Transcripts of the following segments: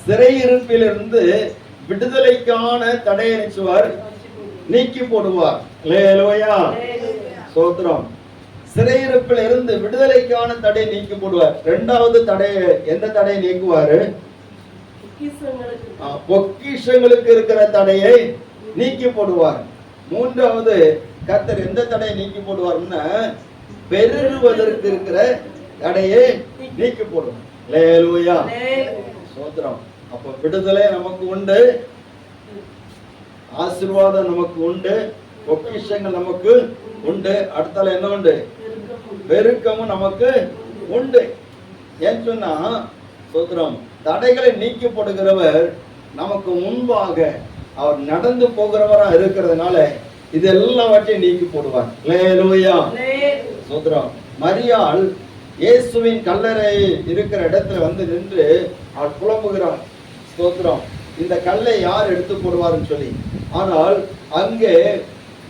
சிறையிருப்பிலிருந்து விடுதலைக்கான தடையை நினைச்சுவார், நீக்கி போடுவார். அல்லேலூயா, ஸ்தோத்திரம். சிறையிருப்பில் இருந்து விடுதலைக்கான தடை நீக்கி போடுவார். இரண்டாவது தடையை, எந்த தடையை நீக்குவாரு? பொக்கிஷங்களுக்கு இருக்கிற தடையை நீக்கி போடுவார். மூன்றாவது கர்த்தர் எந்த தடையை நீக்கி போடுவார்னா, பெருகுவதற்கு இருக்கிற தடையை நீக்கி போடுவார். அல்லேலூயா, ஸ்தோத்திரம். அப்ப விடுதலை நமக்கு உண்டு, ஆசீர்வாதம் நமக்கு உண்டு, பொக்கிஷங்கள் நமக்கு உண்டு. அடுத்தால என்ன உண்டு? பெருக்கமும் நமக்கு உண்டு. ஏன்னு சொன்னா, ஸ்தோத்திரம், தடைகளை நீக்கி போடுகிறவர் நமக்கு முன்பாக அவர் நடந்து போகிறவரா இருக்கிறதுனால இதெல்லாவற்றையும் நீக்கி போடுவார். அல்லேலூயா, ஸ்தோத்திரம். மரியாள் இயேசுவின் கல்லறை இருக்கிற இடத்துல வந்து நின்று அவள் புலம்புகிறாள். ஸ்தோத்திரம், இந்த கல்லை யார் எடுத்து போடுவார்னு சொல்லி. ஆனால் அங்கே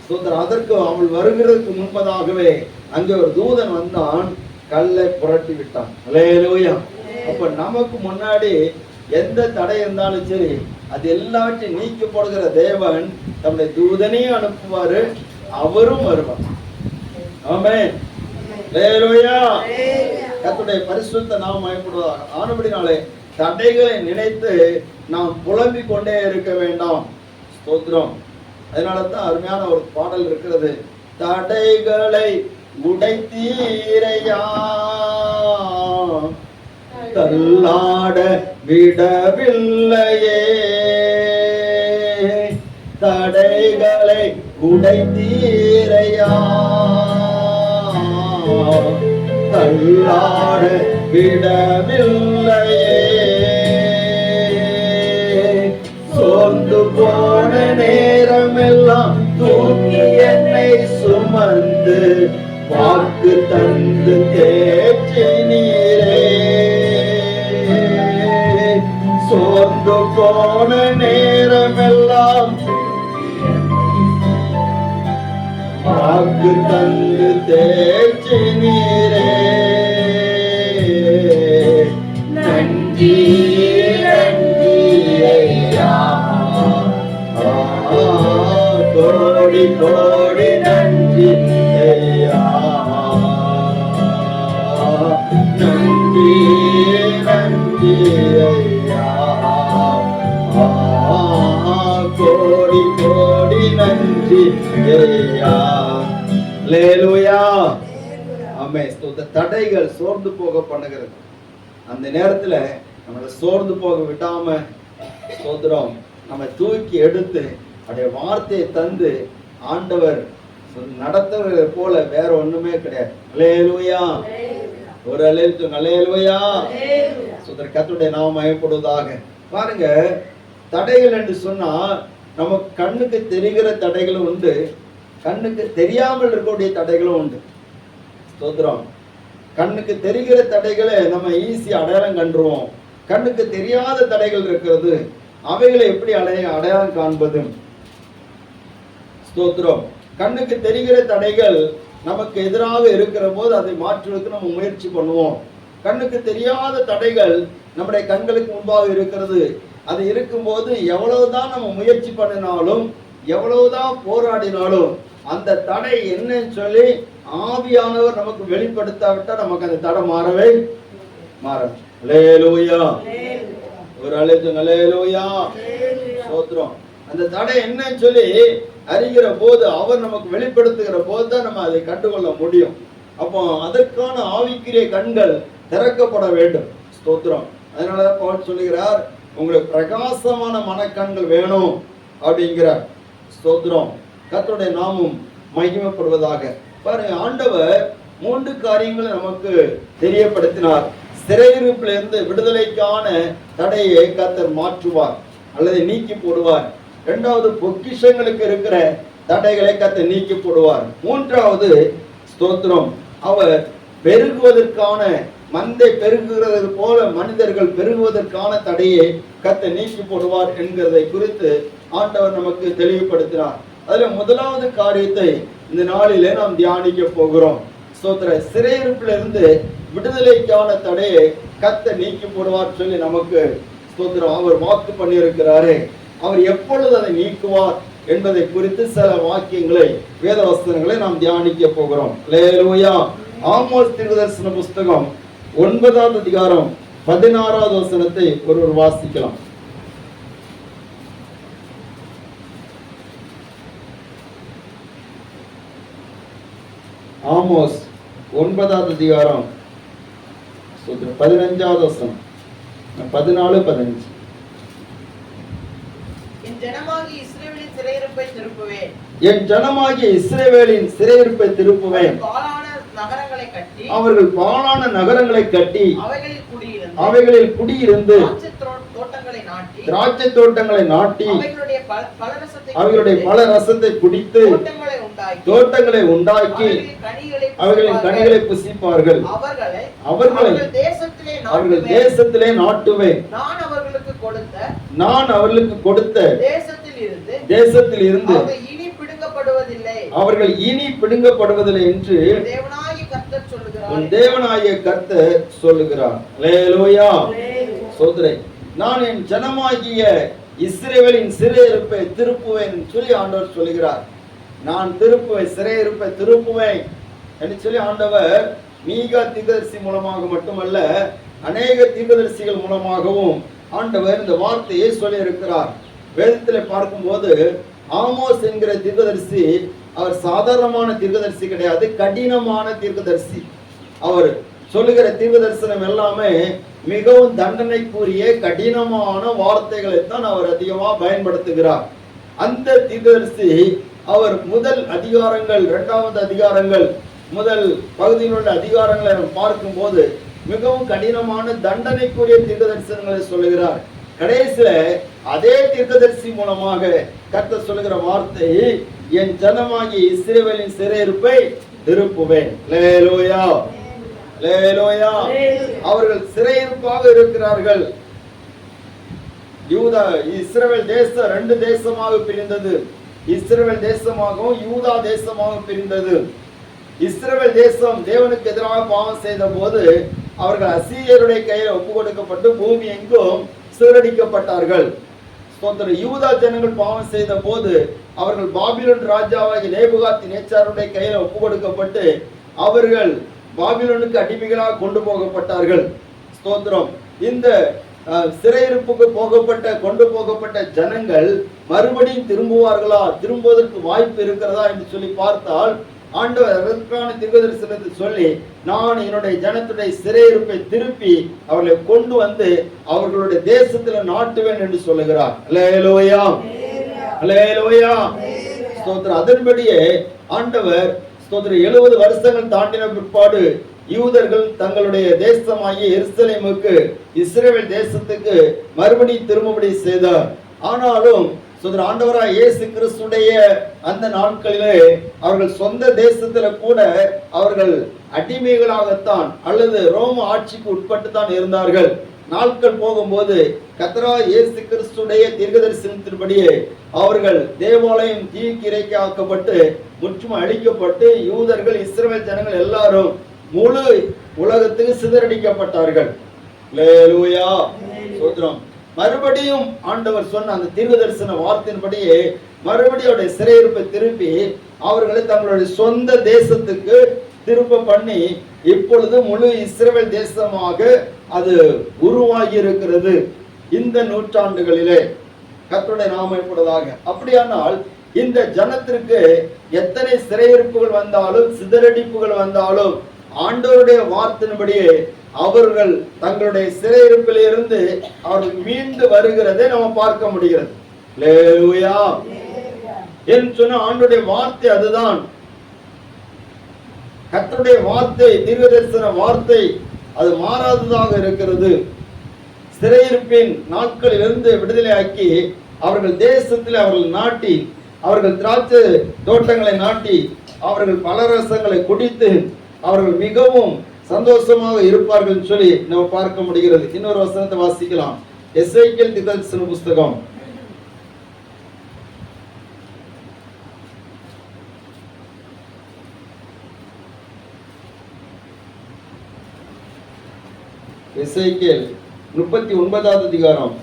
ஸ்தோத்திரம், அதற்கு அவள் வருகிறதுக்கு முன்பதாகவே அங்கே ஒரு தூதன் வந்தான், கல்லை புரட்டி விட்டான். அல்லேலூயா. அப்ப நமக்கு முன்னாடி எந்த தடை இருந்தாலும் சரி, அது எல்லாவற்றையும் நீக்கி போடுகிற தேவன் தம்முடைய தூதனையும் அனுப்புவாரு, அவரும் வருவார். ஆமென், அல்லேலூயா. கர்த்தருடைய பரிசுத்த நாமம் மகிமைப்படுவதாக. ஆனபடினாலே தடைகளை நினைத்து நாம் புலம்பிக் கொண்டே இருக்க வேண்டாம். ஸ்தோத்திரம். அதனாலதான் அருமையான ஒரு பாடல் இருக்கிறது. தடைகளை உடைத்தீரையா, தள்ளாட விடவில்லையே, தடைகளை உடைத்தீரையா, தள்ளாட விடவில்லையே, சோர்ந்து போன நேரமெல்லாம் தூக்கி என்னை சுமந்து வாக்கு தந்து தேற்றி நீரே, சோர்ந்து போன நேரமெல்லாம் வாக்கு தந்து தேற்றி நீரே, நன்றி நன்றி ஐயா, கோடி கோடி நன்றி ஐயா, நன்றி நன்றி ஐயா, கோடி கோடி நன்றி ஐயா. அல்லேலூயா, ஆமென். தடைகள் சோர்ந்து போக பண்ணுகிறது. அந்த நேரத்துல நம்மளை சோர்ந்து போக விடாம, ஸ்தோத்திரம், நம்ம தூக்கி எடுத்து அவருடைய வார்த்தையை தந்து ஆண்டவர் நடத்துவது போல வேற ஒண்ணுமே கிடையாது. அல்லேலூயா, ஒரு அல்லேலூயா. கர்த்தருடைய நாமம் மகிமைப்படுவதாக. பாருங்க, தடைகள் என்று சொன்னா நமக்கு கண்ணுக்கு தெரிகிற தடைகளும் உண்டு, கண்ணுக்கு தெரியாமல் இருக்கக்கூடிய தடைகளும் உண்டு. ஸ்தோத்திரம். கண்ணுக்கு தெரிகிற தடைகளை நம்ம ஈஸி அடையாளம் கண்டுருவோம். கண்ணுக்கு தெரியாத தடைகள் இருக்கிறது, அவைகளை எப்படி அடையாளம் காண்பது? ஸ்தோத்திரம். கண்ணுக்கு தெரிகிற தடைகள் நமக்கு எதிராக இருக்கிற போது அதை மாற்றுவதற்கு நம்ம முயற்சி பண்ணுவோம். கண்ணுக்கு தெரியாத தடைகள் நம்முடைய கண்களுக்கு முன்பாக இருக்கிறது. அது இருக்கும்போது எவ்வளவுதான் நம்ம முயற்சி பண்ணினாலும், எவ்வளவுதான் போராடினாலும், அந்த தடை என்னன்னு சொல்லி ஆவியானவர் நமக்கு வெளிப்படுத்தாவிட்டா நமக்கு அந்த தடை மாறவே மாறாது. அல்லேலூயா, ஒரு அல்லேலூயா, ஸ்தோத்திரம். அந்த தடை என்னன்னு சொல்லி அறிகிற போது, அவர் நமக்கு வெளிப்படுத்துகிற போது தான் நம்ம அதை கண்டுகொள்ள முடியும். அப்போ அதற்கான ஆவிக்குரிய கண்கள் திறக்கப்பட வேண்டும். ஸ்தோத்திரம். அதனாலதான் பவுல் சொல்லுகிறார், உங்களுக்கு பிரகாசமான மனக்கண்கள் வேணும் அப்படிங்கிறார். ஸ்தோத்திரம். கர்த்தருடைய நாமம் மகிமைப்படுவதாக. பாருங்க, ஆண்டவர் 3 காரியங்களை நமக்கு தெரியப்படுத்தினார். சிறையிருப்பிலிருந்து விடுதலைக்கான தடையை கர்த்தர் மாற்றுவார் அல்லது நீக்கி போடுவார். 2வது, பொக்கிஷங்களுக்கு இருக்கிற தடைகளை கர்த்தர் நீக்கி போடுவார். 3வது, ஸ்தோத்திரம், அவர் பெருகுவதற்கான, மந்தை பெருகுகிறது போல மனிதர்கள் பெருகுவதற்கான தடையை கர்த்தர் நீக்கி போடுவார் என்கிறதை குறித்து ஆண்டவர் நமக்கு தெளிவுபடுத்தினார். அதுல 1வது காரியத்தை இந்த நாளிலே நாம் தியானிக்க போகிறோம். ஸ்தோத்திர. சிறையிருப்பிலிருந்து விடுதலைக்கான தடையை கர்த்தர் நீக்கி போடுவார் சொல்லி நமக்கு ஸ்தோத்திரம், அவர் வாக்கு பண்ணியிருக்கிறாரே, அவர் எப்பொழுது அதை நீக்குவார் என்பதை குறித்து சில வாக்கியங்களை, வேத வசனங்களை நாம் தியானிக்க போகிறோம். அல்லேலூயா. ஆமோஸ் தீர்க்கதரிசன புஸ்தகம் 9ஆம் அதிகாரம் 16வது வசனத்தை ஒருவர் வாசிக்கலாம். ஆமோஸ் 9ஆம் அதிகாரம் 15வது வசனம், 14, 15. என் ஜனமாகிய இஸ்ரவேலின் சிறையிருப்பை திருப்புவேன். என் ஜனமாகிய இஸ்ரவேலின் சிறையிருப்பை திருப்புவேன். அவர்கள் பாழான நகரங்களை கட்டி அவைகளில் குடியிருந்து திராட்சை தோட்டங்களை நாட்டி அவைகளுடைய பல ரசத்தை குடித்து தோட்டங்களை உண்டாக்கி அவைகளின் கனிகளை புசிப்பார்கள். அவர்கள் தேசத்திலே நாட்டுவேன். நான் அவர்களுக்கு கொடுத்த தேசத்தில் இருந்து அவர்கள் இனி பிடுங்கப்படுவதில்லை என்று உன் தேவனாகிய கர்த்தர் சொல்லுகிறார். அல்லேலூயா. சோதரே, நான் என் ஜனமாகிய இஸ்ரவேலின் சிறையிருப்பை திருப்புவேன் சொல்லி ஆண்டவர் சொல்லுகிறார். நான் திருப்புவேன், சிறையிருப்பை திருப்புவேன் என்று சொல்லி ஆண்டவர் மீகா தீர்க்கதரிசி மூலமாக மட்டுமல்ல, அநேக தீர்க்கதரிசிகள் மூலமாகவும் ஆண்டவர் இந்த வார்த்தையை சொல்லி இருக்கிறார். வேதத்தில் பார்க்கும்போது ஆமோஸ் என்கிற தீர்க்கதரிசி அவர் சாதாரணமான தீர்க்கதரிசி கிடையாது, கடினமான தீர்க்கதரிசி. அவர் சொல்லுகிற தீர்க்கதரிசனம் எல்லாமே மிகவும் தண்டனைக்குரிய கடினமான வார்த்தைகளை தான் அவர் அதிகமாக பயன்படுத்துகிறார். அந்த தீர்க்கதரிசி அவர் முதல் அதிகாரங்கள், 2வது அதிகாரங்கள், முதல் பகுதியில் உள்ள அதிகாரங்களை பார்க்கும்போது மிகவும் கடினமான தண்டனைக்குரிய தீர்க்கதரிசனங்களை சொல்லுகிறார். கடைசியில அதே தீர்க்கதரிசி மூலமாக கர்த்தர் சொல்லுகிற வார்த்தை, என் ஜனமாகிய இஸ்ரவேலின் சிறையிருப்பை திருப்புவேன். அல்லேலூயா. அல்லேலூயா. அவர்கள் சிறையிருப்பாக இருக்கிறார்கள். யூதா இஸ்ரவேல் தேசம் 2 தேசமாக பிரிந்தது. இஸ்ரவேல் தேசமாகவும் யூதா தேசமாக பிரிந்தது. இஸ்ரவேல் தேசம் தேவனுக்கு எதிராக பாவம் செய்த போது அவர்கள் அசீரியருடைய கையில் ஒப்பு கொடுக்கப்பட்டு பூமி எங்கும் சிதறடிக்கப்பட்டார்கள். யூதா ஜனங்கள் பாவம் செய்த போது அவர்கள் பாபிலோன் ராஜாவாகிய நேபுகாத்நேச்சாருடைய கையில் ஒப்பு கொடுக்கப்பட்டு அவர்கள் பாபிலோனுக்கு அடிமைகளாக கொண்டு போகப்பட்டார்கள். ஸ்தோத்திரம். இந்த சிறையிருப்புக்கு கொண்டு போகப்பட்ட ஜனங்கள் மறுபடியும் திரும்புவார்களா, திரும்புவதற்கு வாய்ப்பு இருக்கிறதா என்று சொல்லி பார்த்தால் ஆண்டவர் அதற்கான தீர்க்கதரிசனத்தை சொல்லி, நான் என்னுடைய ஜனத்துடைய சிறையிருப்பை திருப்பி அவர்களை கொண்டு வந்து அவர்களுடைய தேசத்தில் நாட்டுவேன் என்று சொல்லுகிறார். அல்லேலூயா. அல்லேலூயா. ஸ்தோத்திரம். அதன்படியே ஆண்டவர் ஸ்தோத்திரம் 70 வருஷங்கள் தாண்டின பிற்பாடு யூதர்கள் தங்களுடைய தேசமாகிய எருசலேமுக்கு, இஸ்ரவேல் தேசத்துக்கு மறுபடியும் திரும்பும்படி செய்தார். ஆனாலும் ஆண்டவராய் இயேசு கிறிஸ்துடைய அந்த நாட்களிலே அவர்கள் சொந்த தேசத்துல கூட அவர்கள் அடிமைகளாகத்தான் அல்லது ரோம ஆட்சிக்கு உட்பட்டு தான் இருந்தார்கள். நாட்கள் போகும்போது கர்த்தராகிய இயேசு கிறிஸ்துடைய தீர்க்கதரிசனத்தின்படியே அவர்கள் தேவாலயம் தீக்கு இரைக்காக்கப்பட்டு முற்றும் அழிக்கப்பட்டு யூதர்கள், இஸ்ரவேல் ஜனங்கள் எல்லாரும் முழு உலகத்துக்கு சிதறடிக்கப்பட்டார்கள். அல்லேலூயா. ஸ்தோத்திரம். மறுபடியும் ஆண்டவர் சொன்ன அந்த தீர்க்கதரிசன வார்த்தையின்படியே மறுபடியும் அவருடைய சிறையிருப்பை திருப்பி அவர்களை தங்களுடைய சொந்த தேசத்துக்கு திரும்ப பண்ணி இப்பொழுது முழு இஸ்ரவேல் தேசமாக அது உருவாகி இருக்கிறது இந்த நூற்றாண்டுகளிலே. கர்த்தருடைய நாமம் எப்பொழுதாக. அப்படியானால் இந்த ஜனத்திற்கு எத்தனை சிறையிருப்புகள் வந்தாலும் சிதறடிப்புகள் வந்தாலும் ஆண்டவருடைய வார்த்தையின்படியே அவர்கள் தங்களுடைய சிறையிருப்பில் இருந்து அவர்கள் மீண்டு வருகிறதை நம்ம பார்க்க முடிகிறது. அல்லேலூயா. என்று சொன்ன ஆண்டவருடைய வார்த்தை அதுதான். கர்த்தருடைய வார்த்தை, தீர்க்கதரிசன வார்த்தை அது மாறாததாக இருக்கிறது. சிறையிருப்பின் நாட்களிலிருந்து விடுதலை ஆக்கி அவர்கள் தேசத்தில் அவர்கள் நாட்டி அவர்கள் திராட்சை தோட்டங்களை நாட்டி அவர்கள் பலரசங்களை குடித்து அவர்கள் மிகவும் சந்தோஷமாக இருப்பார்கள் சொல்லி நம்ம பார்க்க முடிகிறது. இன்னொரு வசனத்தை வாசிக்கலாம். எசேக்கியேல் தீர்க்கதரிசன புஸ்தகம் எசேக்கியேல் 39வது அதிகாரம்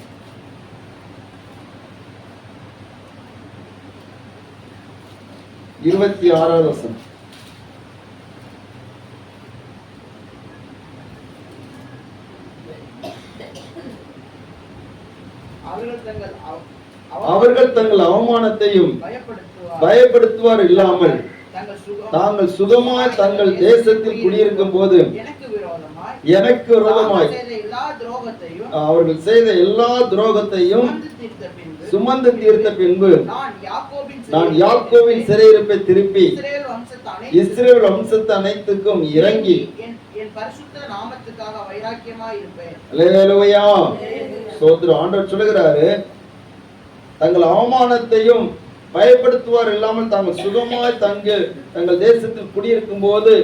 26வது வசனம். அவர்கள் தங்கள் அவமானத்தையும் பயப்படுத்துவார் இல்லாமல் தாங்கள் சுகமாய் தங்கள் தேசத்தில் குடியிருக்கும் போது எனக்கு விரோதமாய் அவர்கள் செய்த எல்லா துரோகத்தையும் சுமந்து தீர்த்த பின்பு நான் யாக்கோபின் சிறையிருப்பை திருப்பி இஸ்ரவேல் வம்சத்து அனைத்துக்கும் இறங்கி என் பரிசுத்த நாமத்துக்காக வைராக்கியமாய் இருப்பேன். அல்லேலூயா. ஸ்தோத்திரம். ஆண்டவர் சொல்லுகிறாரு, தங்கள் அவமானத்தையும் பயப்படுத்துவார் இல்லாமல் தாங்கள் சுகமாய் தங்கள் தேசத்தில் குடியிருக்கும் போது,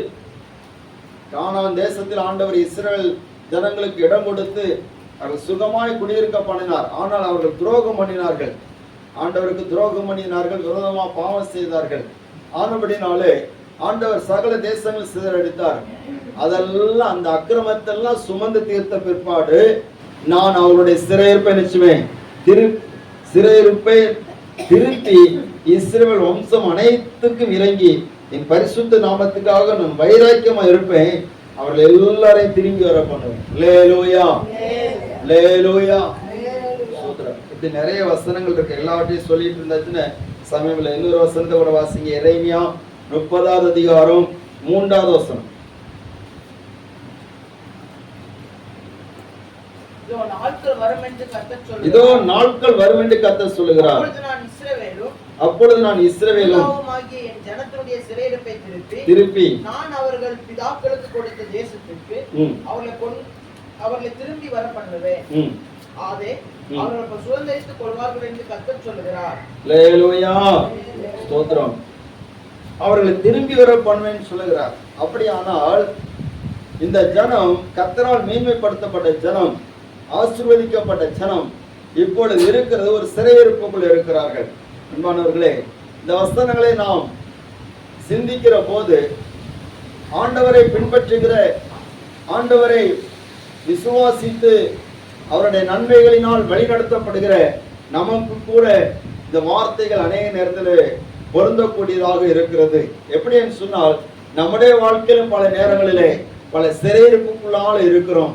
கானான் தேசத்தில் ஆண்டவர் இஸ்ரவேல் ஜனங்களுக்கு இடம் கொடுத்து அவர்கள் சுகமாய் குடியிருக்க பண்ணினார். ஆனால் அவர்கள் துரோகம் பண்ணினார்கள், ஆண்டவருக்கு துரோகம் பண்ணினார்கள், விரோதமாக பாவம் செய்தார்கள். ஆனபடினாலே ஆண்டவர் சகல தேசங்கள் சிதறடித்தார். அதெல்லாம் அந்த அக்கிரமத்தெல்லாம் சுமந்து தீர்த்த பிற்பாடு நான் அவருடைய சிறையிருப்பை நிச்சயமே சிறையிருப்பை திருப்பி இஸ்ரவேல் வம்சம் அனைத்துக்கும் இறங்கி என் பரிசுத்த நாமத்துக்காக நான் வைராக்கியமா இருப்பேன், அவர்கள் எல்லாரையும் திரும்பி வர பண்ணுவேன். அல்லேலூயா, அல்லேலூயா. இப்படி நிறைய வசனங்கள் இருக்கு. எல்லாவற்றையும் சொல்லிட்டு இருந்தாச்சுன்னு சமயம்ல இன்னொரு வசனத்தை கூட வாசிங்க. எரேமியா 30வது அதிகாரம் 3வது வசனம். இதோ நாட்கள் வரும் என்று கர்த்தர் சொல்லுகிறார். அப்பொழுது நான் இஸ்ரவேலும் என் ஜனத்தினுடைய சிறையிருப்பை திருப்பி நான் அவர்கள் பிதாக்களுக்கு கொடுத்த தேசத்திற்கு அவர்களை திரும்பி வர பண்ணுவேன். ஆதே அவர்கள் சுதந்தரித்துக் கொள்வார்கள் என்று கர்த்தர் சொல்லுகிறார். அல்லேலூயா. ஸ்தோத்திரம். அவர்களை திரும்பி வர பண்ணுவேன் சொல்லுகிறார். அப்படியானால் இந்த ஜனம் கர்த்தரால் மேன்மைப்படுத்தப்பட்ட ஜனம், ஆசீர்வதிக்கப்பட்ட ஜனம் இப்பொழுது இருக்கிறது ஒரு சிறையிருப்புக்குள் இருக்கிறார்கள். அன்பானவர்களே, இந்த வசனங்களை நாம் சிந்திக்கிற போது ஆண்டவரை பின்பற்றுகிற, ஆண்டவரை விசுவாசித்து அவருடைய நன்மைகளினால் வழிநடத்தப்படுகிற நமக்கு கூட இந்த வார்த்தைகள் அநேக நேரத்தில் பொருந்தக்கூடியதாக இருக்கிறது. எப்படி என்று சொன்னால், நம்முடைய வாழ்க்கையிலும் பல நேரங்களிலே பல சிறையிருப்புக்குள்ளால இருக்கிறோம்.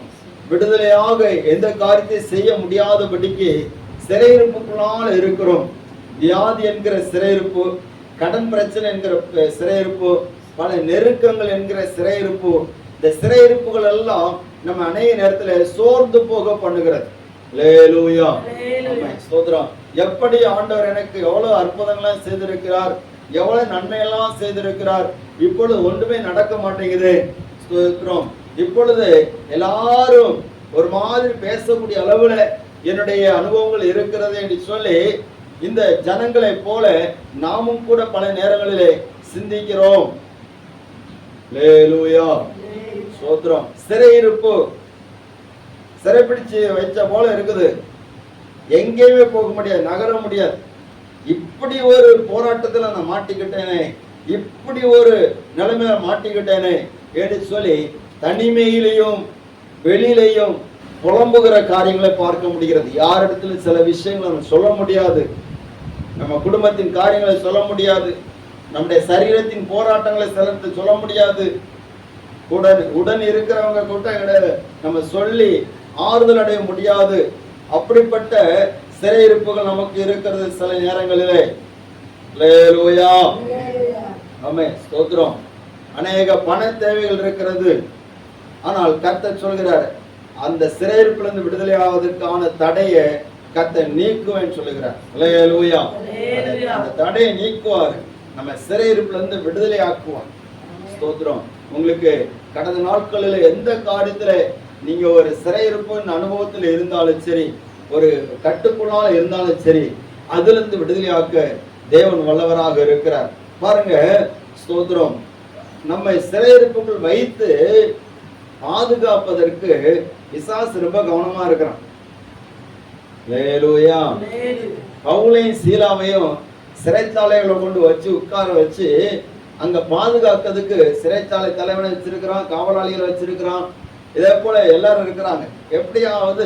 விடுதலையாக எந்த காரியத்தை செய்ய முடியாதபடிக்கு சிறையிருப்புக்குள்ளால இருக்கிறோம். வியாதி என்கிற சிறையிருப்பு, கடன் பிரச்சனை என்கிற சிறையிருப்பு, பல நெருக்கங்கள் என்கிற சிறையிருப்பு, இந்த சிறையிருப்புகள் எல்லாம் நம்ம அநேக நேரத்தில் சோர்ந்து போக பண்ணுகிறது. அல்லேலூயா. ஸ்தோத்திரம். எப்படி ஆண்டவர் எனக்கு எவ்வளவு அற்புதங்கள்லாம் செய்திருக்கிறார், எவ்வளவு நன்மையெல்லாம் செய்திருக்கிறார், இப்பொழுது ஒன்றுமே நடக்க மாட்டேங்குது. ஸ்தோத்திரம். இப்பொழுது எல்லாரும் ஒரு மாதிரி பேசக்கூடிய அளவுல என்னுடைய அனுபவங்கள் இருக்கிறது என்று சொல்லி இந்த ஜனங்களை போல நாமும் கூட பல நேரங்களிலே சிந்திக்கிறோம். அல்லேலூயா. ஸ்தோத்திரம். சிறையிருப்பு சிறைப்பிடிச்சு வச்ச போல இருக்குது, எங்கேயுமே போக முடியாது, நகர முடியாது. இப்படி ஒரு போராட்டத்துல நான் மாட்டிக்கிட்டேனே, இப்படி ஒரு நிலைமையில மாட்டிக்கிட்டேனே என்று சொல்லி தனிமையிலையும் வெளியிலையும் புலம்புகிற காரியங்களை பார்க்க முடிகிறது. யாரிடத்துல சில விஷயங்களை நம்ம சொல்ல முடியாது, நம்ம குடும்பத்தின் காரியங்களை சொல்ல முடியாது, நம்முடைய சரீரத்தின் போராட்டங்களை சிலருக்கு சொல்ல முடியாது. உடன் இருக்கிறவங்க கூட நம்ம சொல்லி ஆறுதல் அடைய முடியாது. அப்படிப்பட்ட சிறையிருப்புகள் நமக்கு இருக்கிறது சில நேரங்களிலே. அல்லேலூயா. ஆமென். ஸ்தோத்திரம். அநேக பண தேவைகள் இருக்கிறது. ஆனால் கர்த்தர் சொல்கிறார், அந்த சிறையிருப்பிலிருந்து விடுதலை ஆவதற்கான தடையை கர்த்தர் நீக்குவேன் சொல்லுகிறார். அல்லேலூயா. அந்த தடையை நீக்குவார், நம்ம சிறையிருப்பிலிருந்து விடுதலை ஆக்குவார். ஸ்தோத்திரம். உங்களுக்கு கடந்த நாட்களில் எந்த காரியத்துல நீங்க ஒரு சிறையிருப்பின் அனுபவத்தில் இருந்தாலும் சரி, ஒரு கட்டுக்குள்ளால இருந்தாலும் சரி, அதுல இருந்து விடுதலையாக்க தேவன் வல்லவராக இருக்கிறார். பாருங்க. ஸ்தோத்திரம். நம்மை சிறையிருப்புக்குள் வைத்து பாதுகாப்பதற்கு பிசாசு ரொம்ப கவனமா இருக்கிறான். அல்லேலூயா. பவுலையும் சீலாவையும் சிறைச்சாலைகளை கொண்டு வச்சு உட்கார வச்சு அங்க பாதுகாக்கிறதுக்கு சிறைச்சாலை தலைவனை வச்சிருக்கிறான், காவலாளிகளை வச்சிருக்கிறான், இதே போல எல்லாரும் இருக்கிறாங்க. எப்படியாவது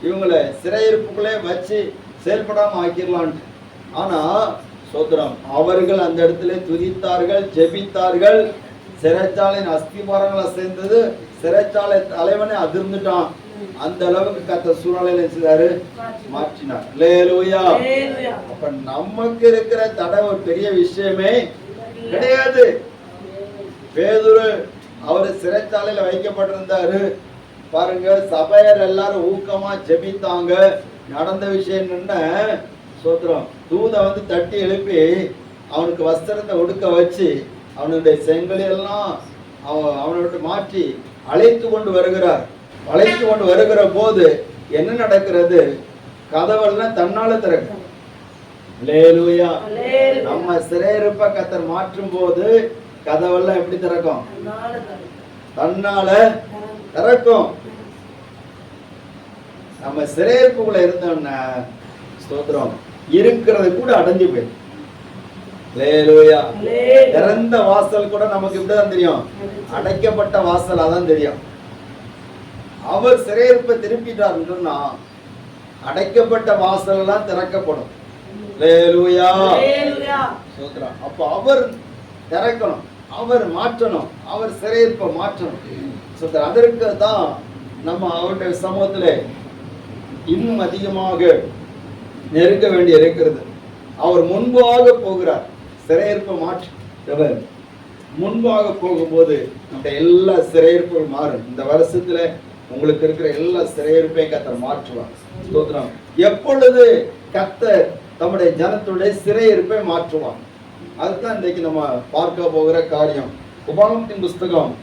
இவங்களை சிறையிருப்புக்குள்ளே வச்சு செயல்படாம ஆக்கிடலான்ட்டு. ஆனா ஸ்தோத்திரம். அவர்கள் அந்த இடத்துல துதித்தார்கள், ஜெபித்தார்கள். சிறைச்சாலையின் அஸ்திபாரங்கள் அசைந்தது. சிறைச்சாலை தலைவனே அதிர்ந்துட்டான். அந்த அளவுக்கு கர்த்தர் சூழ்நிலையில செய்தாரு, மாற்றினார். அல்லேலூயா. அப்ப நமக்கு இருக்கிற தடை ஒரு பெரிய விஷயமே கிடையாது. பேதுரு அவரு சிறைச்சாலையில வைக்கப்பட்டிருந்தாரு. பாருங்க, சபையர் எல்லாரும் ஊக்கமா ஜெபித்தாங்க. நடந்த விஷயம் என்ன? சோத்திரம். தூத வந்து தட்டி எழுப்பி அவனுக்கு வஸ்திரத்தை உடுக்க வச்சு அவனுடைய செங்கலை எல்லாம் அவனை விட்டு மாற்றி அழைத்து கொண்டு வருகிறார். அழைத்து கொண்டு வருகிற போது என்ன நடக்கிறது? கதவெல்லாம் தன்னால திறக்கும். அல்லேலூயா. நம்ம சிறையிருப்ப கர்த்தர் மாற்றும் போது கதவெல்லாம் எப்படி திறக்கும்? தன்னால திறக்கும். நம்ம சிறையிருப்புக்குள்ள இருந்தோம்னா ஸ்தோத்திரம், இருக்கிறது கூட அடைஞ்சு போயிடும். அல்லேலூயா. திறந்த வாசல் கூட நமக்கு இப்படிதான் தெரியும், அடைக்கப்பட்ட வாசல் அதான் தெரியும். அவர் சிறையிருப்பை திருப்பிட்டார் சொன்னா அடைக்கப்பட்ட வாசல் எல்லாம் திறக்கப்படும். அல்லேலூயா. ஸ்தோத்திரம். அப்ப அவர் திறக்கணும், அவர் மாற்றணும், அவர் சிறையிருப்பை மாற்றணும். ஸ்தோத்திரம். அதற்கு தான் நம்ம அவருடைய சமூகத்துல இன்னும் அதிகமாக நெருங்க வேண்டி இருக்கிறது. அவர் முன்பாக போகிறார். சிறையிருப்பை மாற்றவர் முன்பாக போகும்போது நம்முடைய எல்லா சிறையிருப்புகள் மாறும். இந்த வருஷத்துல உங்களுக்கு இருக்கிற எல்லா சிறையிருப்பையும் கர்த்தர் மாற்றுவார். ஸ்தோத்திரம். எப்பொழுது கர்த்தர் தம்முடைய ஜனத்துடைய சிறையிருப்பை மாற்றுவார், அதுதான் இன்றைக்கு நம்ம பார்க்க போகிற காரியம். உபாகமத்தின் புஸ்தகம்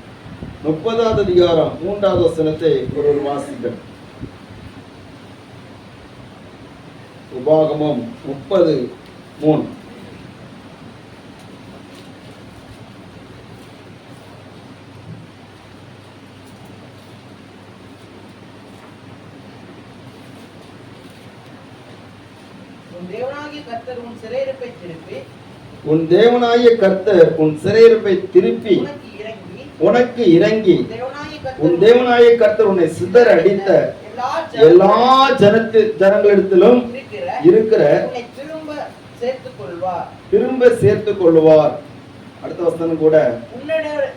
30வது அதிகாரம் 3வது வசனத்தை ஒரு வாசிங்கள். உபாகமம் 30:3. உன் தேவனாகிய கர்த்தர் உன் சிறையிருப்பை திருப்பி உனக்கு இறங்கி உன் தேவனாகிய கர்த்தர் உன்னை சிதற அடித்த எல்லா ஜனங்களிடத்திலும் இருக்கிற திரும்ப சேர்த்துக் கொள்வார். அடுத்த வசனம் கூட,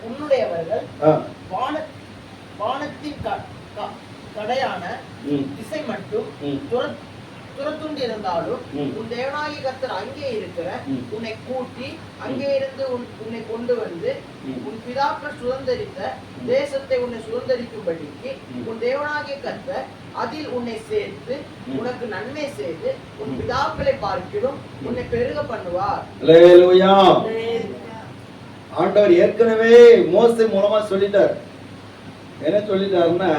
உன்னுடையவர்கள் வானத்தின் கடையான திசை மட்டும் துரத்துண்டு இருந்தாலும் உன் தேவனாகிய கர்த்தர் அங்கே இருக்கிற உன்னை கூட்டி அங்கே இருந்து உன்னை கொண்டு வந்து உன் பிதாக்கள் சுதந்தரித்த தேசத்தை உன்னை சுதந்தரிக்கும்படிக்கு உன் தேவனாகிய கர்த்தர் அதில் உன்னை சேர்த்து உனக்கு நன்மை செய்து உன் பிதாக்களை பார்க்கிலும் உன்னை பெருக பண்ணுவார். அல்லேலூயா. ஆண்டவர் ஏற்கனவே மோசே மூலமா சொல்லிட்டார். என்ன சொல்லிட்டாருன்னா,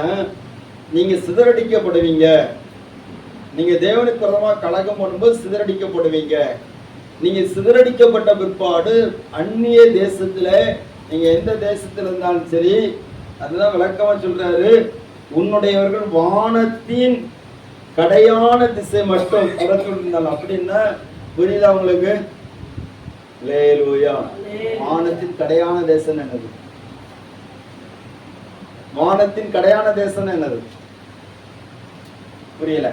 நீங்க சிதறடிக்கப்படுவீங்க, நீங்க தேவனுக்கு விரோதமா கலகம் பண்ணும்போது சிதறடிக்கப்படுவீங்க. நீங்க சிதறடிக்கப்பட்ட பிற்பாடு அந்நிய தேசத்துல நீங்க எந்த தேசத்துல இருந்தாலும் சரி, அதுதான் விளக்கமா சொல்றாரு, உன்னுடையவர்கள் வானத்தின் கடையான திசை மட்டும் புறத்திருந்தாலும். அப்படின்னா புரியுதா உங்களுக்கு? அல்லேலூயா. வானத்தின் கடையான தேசம் என்னது? வானத்தின் கடையான தேசம் என்னது? புரியல?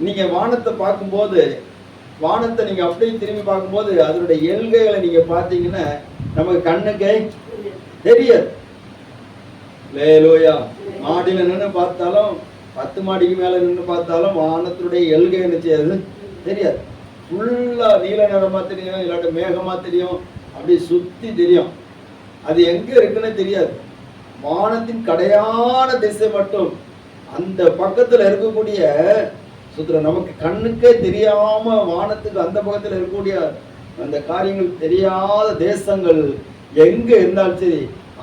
நீங்க வானத்தை பார்க்கும்போது, வானத்தை நீங்க அப்படியே திரும்பி பார்க்கும்போது அதனுடைய எல்கைகளை நீங்க பார்த்தீங்கன்னா நமக்கு கண்ணுக்கே தெரியாது. லேலோயா. மாடியில நின்று பார்த்தாலும் 10 மாடிக்கு மேல நின்று பார்த்தாலும் வானத்தினுடைய எல்கை என்ன செய்யாது தெரியாது. ஃபுல்லா நீல நிறமா தெரியும், இல்லாட்ட மேகமா தெரியும், அப்படி சுத்தி தெரியும். அது எங்க இருக்குன்னு தெரியாது. வானத்தின் கடையான திசை மட்டும் அந்த பக்கத்துல இருக்கக்கூடிய சுத்திரம் நமக்கு கண்ணுக்கே தெரியாம வானத்துக்கு அந்த பக்கத்துல இருக்கக்கூடிய அந்த காரியங்கள் தெரியாத தேசங்கள் எங்க இருந்தாலும் சரி,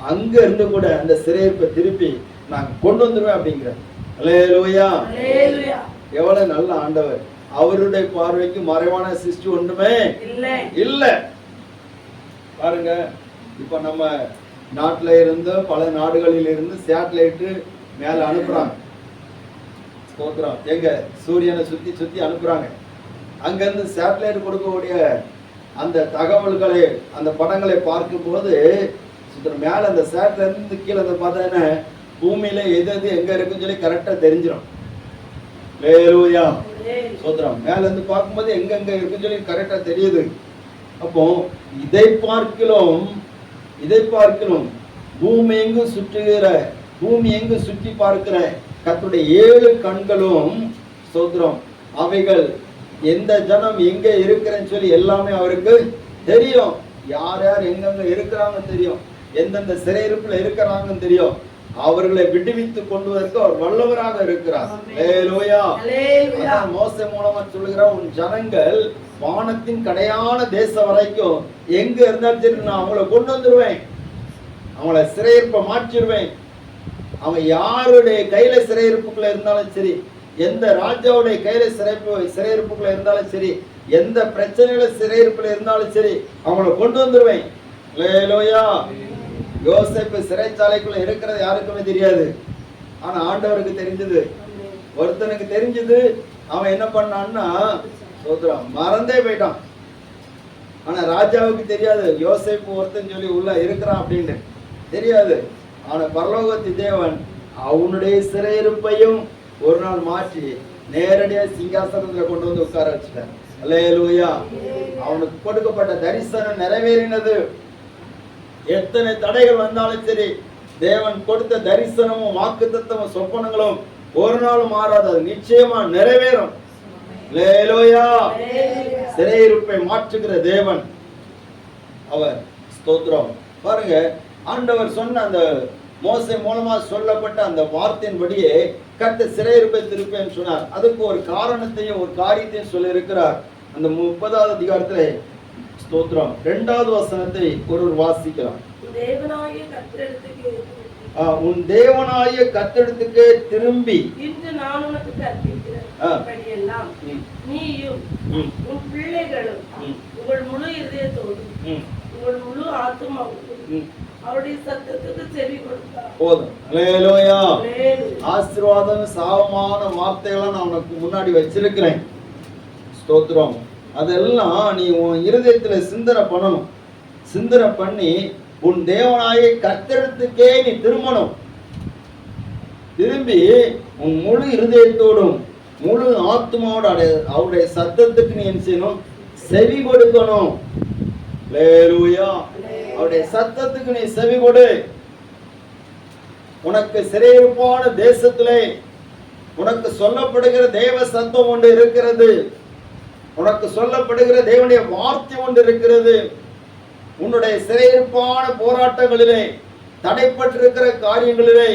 அங்க இருந்து கூட அந்த சிறையிருப்பை திருப்பி நான் கொண்டு வந்துருவேன் அப்படிங்கிற. அல்லேலூயா. எவ்வளவு நல்ல ஆண்டவர். அவருடைய பார்வைக்கு மறைவான சிருஷ்டி ஒன்றுமே இல்ல. பாருங்க, இப்ப நம்ம நாட்டுல இருந்து பல நாடுகளில் இருந்து சேட்டலைட்டு மேல அனுப்புறாங்க. எங்க சூரியனை சுத்தி சுத்தி அனுப்புறாங்க. அங்க இருந்து சேட்டலைட் கொடுக்கக்கூடிய அந்த தகவல்களை, அந்த படங்களை பார்க்கும் போது மேல அந்த சேட்டலைட் இருந்து கீழே பார்த்தா பூமியில எது எது எங்க இருக்குன்னு சொல்லி கரெக்டா தெரிஞ்சிடும். ஹல்லேலூயா. சோதரம் மேல இருந்து பார்க்கும்போது எங்கெங்க இருக்குன்னு சொல்லி கரெக்டா தெரியுது. அப்போ இதை பார்க்கிறோம் பூமி எங்கு சுற்றி பார்க்கிற கர்த்தருடைய 7 கண்களும் சோதரம் அவைகள் எந்த ஜனம் எங்க இருக்கிறேன்னு சொல்லி எல்லாமே அவருக்கு தெரியும். யார் யார் எங்கெங்க இருக்கிறாங்கன்னு தெரியும், எந்தெந்த சிறையிருப்புல இருக்கிறாங்கன்னு தெரியும். அவர்களை விடுவித்து கொண்டு வருவதற்கு அவர் வல்லவராக இருக்கிறார். ஹல்லேலூயா. அதான் மோசே மூலமா சொல்லுகிற உன் ஜனங்கள் வானத்தின் கடையான தேசம் வரைக்கும் எங்க இருந்தாலும் சரி நான் அவங்கள கொண்டு வந்துருவேன், அவங்கள சிறையிருப்ப மாற்றிடுவேன். அவன் யாருடைய கையில சிறையிருப்புக்குள்ள இருந்தாலும் சரி, எந்த ராஜாவுடைய கையில சிறையிருப்புக்குள்ள இருந்தாலும் சரி, எந்த பிரச்சனையில சிறையிருப்புல இருந்தாலும் சரி அவங்கள கொண்டு வந்துருவேன். ஹல்லேலூயா. யோசேப்பு சிறைச்சாலைக்குள்ள இருக்கிறது யாருக்குமே தெரியாது, ஆனா ஆண்டவருக்கு தெரிஞ்சது. ஒருத்தனுக்கு தெரிஞ்சது, அவன் என்ன பண்ணான்னா மறந்தே போயிட்டான். ஆனா ராஜாவுக்கு தெரியாது யோசேப்பு ஒருத்தன் சொல்லி உள்ள இருக்கிறான் அப்படின்னு தெரியாது. ஆனா பரலோகத்து தேவன் அவனுடைய சிறையிருப்பையும் ஒரு நாள் மாற்றி நேரடியா சிங்காசனத்துல கொண்டு வந்து உட்கார வச்சுட்டார். ஹல்லேலூயா. அவனுக்கு கொடுக்கப்பட்ட தரிசனம் நிறைவேறினது. எத்தனை தடைகள் வந்தாலும் சரி, தேவன் கொடுத்த தரிசனமும் வாக்குத்தத்தமும் சொப்பனங்களும் ஒரு நாளும் மாறாது, நிச்சயமா நிறைவேறும். ஹல்லேலூயா. சிறையிருப்பை மாற்றுகிற தேவன் அவர். ஸ்தோத்திரம். பாருங்க, ஆண்டவர் சொன்ன அந்த மோசே மூலமா சொல்லப்பட்ட அந்த வார்த்தையின்படியே கர்த்தர் சிறையிருப்பை திருப்பேன்னு சொன்னார். அதுக்கு ஒரு காரணத்தையும் ஒரு காரியத்தையும் சொல்லி இருக்கிறார். அந்த 30வது அதிகாரத்திலே ஸ்தோத்திரம் 2வது வசனத்தை ஒருவர் வாசிக்கலாம். உன் தேவனாகிய கர்த்தரிடத்துக்கு திரும்பி இன்று நான் உனக்கு கற்பிக்கிறபடியெல்லாம் நீயும் உன் பிள்ளைகளும் உங்கள் முழு இதயத்தோடும் உங்கள் முழு ஆத்துமாவோடும் அவருடைய சத்தத்துக்கு செவி கொடுத்தார். போதும். ஹல்லேலூயா. ஆசீர்வாதம் சாவமான வார்த்தைகளை நான் உனக்கு முன்னாடி வச்சிருக்கிறேன். ஸ்தோத்திரம். அதெல்லாம் நீ உன் இருதயத்துல சிந்தனை பண்ணணும். சிந்தனை பண்ணி உன் தேவனாகிய கர்த்தரிடத்துக்கே நீ திரும்பணும். திரும்பி உன் முழு இருதயத்தோடும் முழு ஆத்மாவோட அவருடைய சத்தத்துக்கு நீ என்ன செய்யணும்? செவி கொடுக்கணும். ஹல்லேலூயா. அவருடைய சத்தத்துக்கு நீ செவி கொடு. உனக்கு சிறையிருப்பான தேசத்திலே உனக்கு சொல்லப்படுகிற தேவ சத்தம் ஒன்று இருக்கிறது. உனக்கு சொல்லப்படுகிற தேவனுடைய வார்த்தை ஒன்று இருக்கிறது. உன்னுடைய சிறையிருப்பான போராட்டங்களிலே தடைப்பட்டிருக்கிற காரியங்களிலே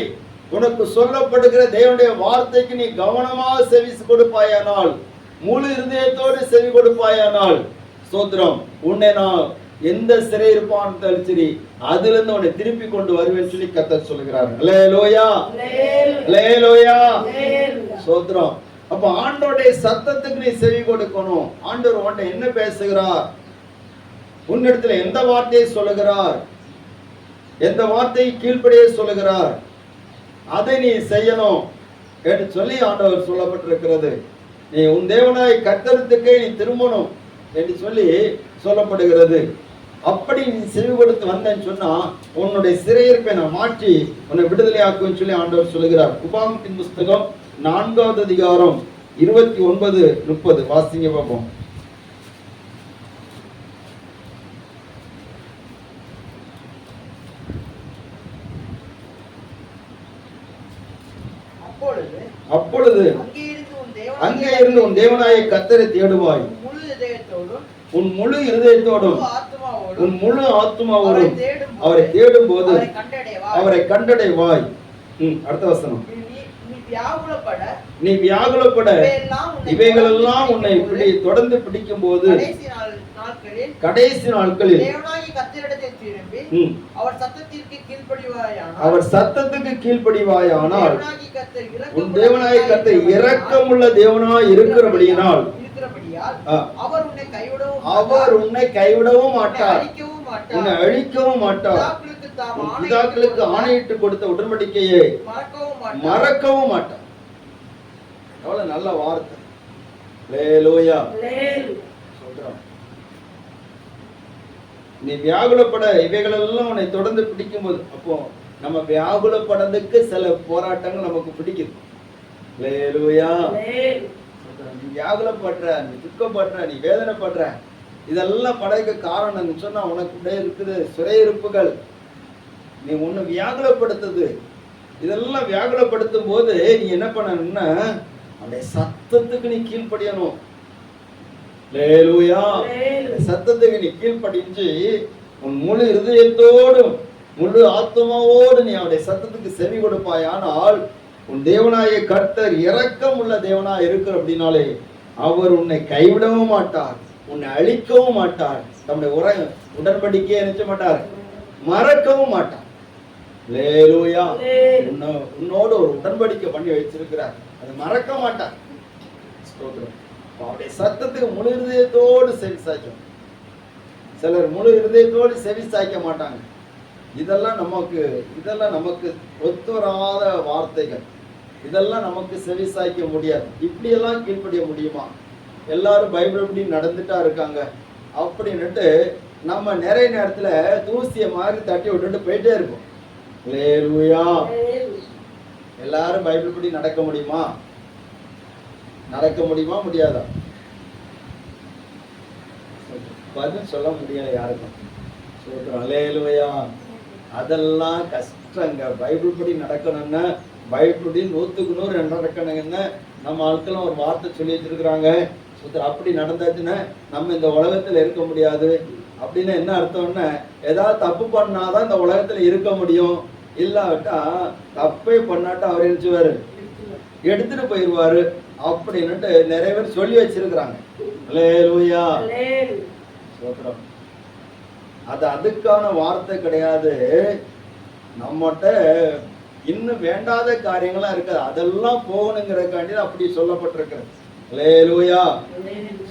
உனக்கு சொல்லப்படுகிற தேவனுடைய வார்த்தைக்கு நீ கவனமாக செவி கொடுப்பாயானால், முழு இருதயத்தோடு செவி கொடுப்பாயானால், ஸ்தோத்திரம், உன்னை நான் எந்த சிறையிருப்பான் சரி அதுல இருந்து உன்னை திருப்பி கொண்டு வருவேன்னு சொல்லி கர்த்தர் சொல்கிறார். ஹல்லேலூயா. ஹல்லேலூயா. ஸ்தோத்திரம். அப்ப ஆண்டவருடைய சத்தத்துக்கு நீ செவி கொடுக்கணும். ஆண்டவர் உன்னை என்ன பேசுகிறார், உன்னிடத்துல எந்த வார்த்தையை சொல்லுகிறார், எந்த வார்த்தையை கீழ்ப்படியே சொல்லுகிறார், அதை நீ செய்யணும் என்று சொல்லி ஆண்டவர் சொல்லப்பட்டிருக்கிறது. நீ உன் தேவனாய் கர்த்தரிடத்துக்கே நீ திரும்பணும் என்று சொல்லி சொல்லப்படுகிறது. அப்படி நீ செவி கொடுத்து வந்தேன்னு சொன்னா உன்னுடைய சிறையிருப்பை நான் மாற்றி உன்னை விடுதலையாக்குன்னு சொல்லி ஆண்டவர் சொல்லுகிறார். உபாகமத்தின் புஸ்தகம் 4வது அதிகாரம் 29-30 வாசிங்க பார்ப்போம். அப்பொழுது அங்கே இருந்து உன் தேவனாய கர்த்தரை தேடுவாய், உன் முழு இருதயத்தோடும் உன் முழு ஆத்துமாவோடும் அவரை தேடும் போது அவரை கண்டடைவாய். அடுத்த வசனம். நீ வியாகுலப்பட இவைகளெல்லாம் உன்னை தொடர்ந்து பிடிக்கும் போது கடைசி நாட்களில் அவர் சத்தத்துக்கு கீழ்ப்படிவாயானால் உன் தேவனாய கர்த்தர் இரக்கமுள்ள தேவனாய் இருக்கிறபடியினால் அவர் உன்னை கைவிடவும் மாட்டார், உன்னை அழிக்கவும் மாட்டார். பிதாக்களுக்கு ஆணையிட்டு கொடுத்த உடன்படிக்கையை மறக்கவும் மாட்டார். எவ்வளவு நல்ல வார்த்தை. ஹல்லேலூயா. நீ வியாகுலப்பட இவைகளெல்லாம் உன்னை தொடர்ந்து பிடிக்கும் போது, அப்போ நம்ம வியாகுலப்படத்துக்கு சில போராட்டங்கள் நமக்கு பிடிக்குது. அல்லேலூயா. நீ வியாகுலப்படுற, நீ துக்கப்படுற, நீ வேதனைப்படுற, இதெல்லாம் படைக்க காரணம் சொன்னா உனக்குள்ளே இருக்குது சிறையிருப்புகள். நீ உன்னை வியாகுலப்படுத்துது. இதெல்லாம் வியாகுலப்படுத்தும் போது நீ என்ன பண்ணணும்னா அந்த சத்தத்துக்கு நீ கீழ்ப்படியணும். அல்லேலூயா. சத்தத்துக்கு நீ கீழ்ப்படிஞ்சு உன் முழு இருதயத்தோடும் முழு ஆத்மாவோடு நீ அவருடைய சத்தத்துக்கு செவி கொடுப்பாயானால் உன் தேவனாய கர்த்தர் இரக்கம் உள்ள தேவனாய் இருக்கிற அப்படின்னாலே அவர் உன்னை கைவிடவும் மாட்டார், உன்னை அழிக்கவும் மாட்டார், நம்முடைய உடன்படிக்கையை நினைச்ச மாட்டார், மறக்கவும் மாட்டார். அல்லேலூயா. உன்னோடு ஒரு உடன்படிக்கை பண்ணி வச்சிருக்கிறார், அதை மறக்க மாட்டார். ஸ்தோத்திரம். அவருடைய சத்தத்துக்கு முழு இருதயத்தோடு செவி சாய்க்கும். சிலர் முழு இருதயத்தோடு செவி சாய்க்க மாட்டாங்க. இதெல்லாம் நமக்கு ஒத்து வராத வார்த்தைகள். இதெல்லாம் நமக்கு செவி சாய்க்க முடியாது. இப்படியெல்லாம் கீழ்ப்படிய முடியுமா? எல்லாரும் பைபிள் படி நடந்துட்டா இருக்காங்க அப்படின்னுட்டு நம்ம நிறைய நேரத்துல தூசிய மாதிரி தட்டி விட்டுட்டு போயிட்டே இருப்போம். அல்லேலூயா. எல்லாரும் பைபிள் படி நடக்க முடியுமா? நடக்க முடியுமா? முடியாதா? பதில் சொல்ல முடியல யாருக்கும். சொல்றோம் அல்லேலூயா. அதெல்லாம் கஷ்டங்க. பைபிள் படி நடக்கணும்னா பைபிள் படி 100க்கு 100 நடக்கணுங்கன்னு நம்ம ஆட்களும் ஒரு வார்த்தை சொல்லி வச்சிருக்கிறாங்க. அப்படி நடந்தாச்சுன்னா நம்ம இந்த உலகத்துல இருக்க முடியாது. அப்படின்னு என்ன அர்த்தம்னா ஏதாவது தப்பு பண்ணாதான் இந்த உலகத்துல இருக்க முடியும். இல்லாட்டா தப்பே பண்ணாட்டா அவர் எழுச்சுவாரு, எடுத்துட்டு போயிடுவாரு அப்படின்னுட்டு நிறைய பேர் சொல்லி வச்சிருக்கிறாங்க. அல்லேலூயா. சோத்திரம். அது அதுக்கான வார்த்தை கிடையாது. நம்மகிட்ட இன்னும் வேண்டாத காரியங்கள்லாம் இருக்காது, அதெல்லாம் போகணுங்கிறக்காண்டி அப்படி சொல்லப்பட்டிருக்கிறது. அல்லேலூயா.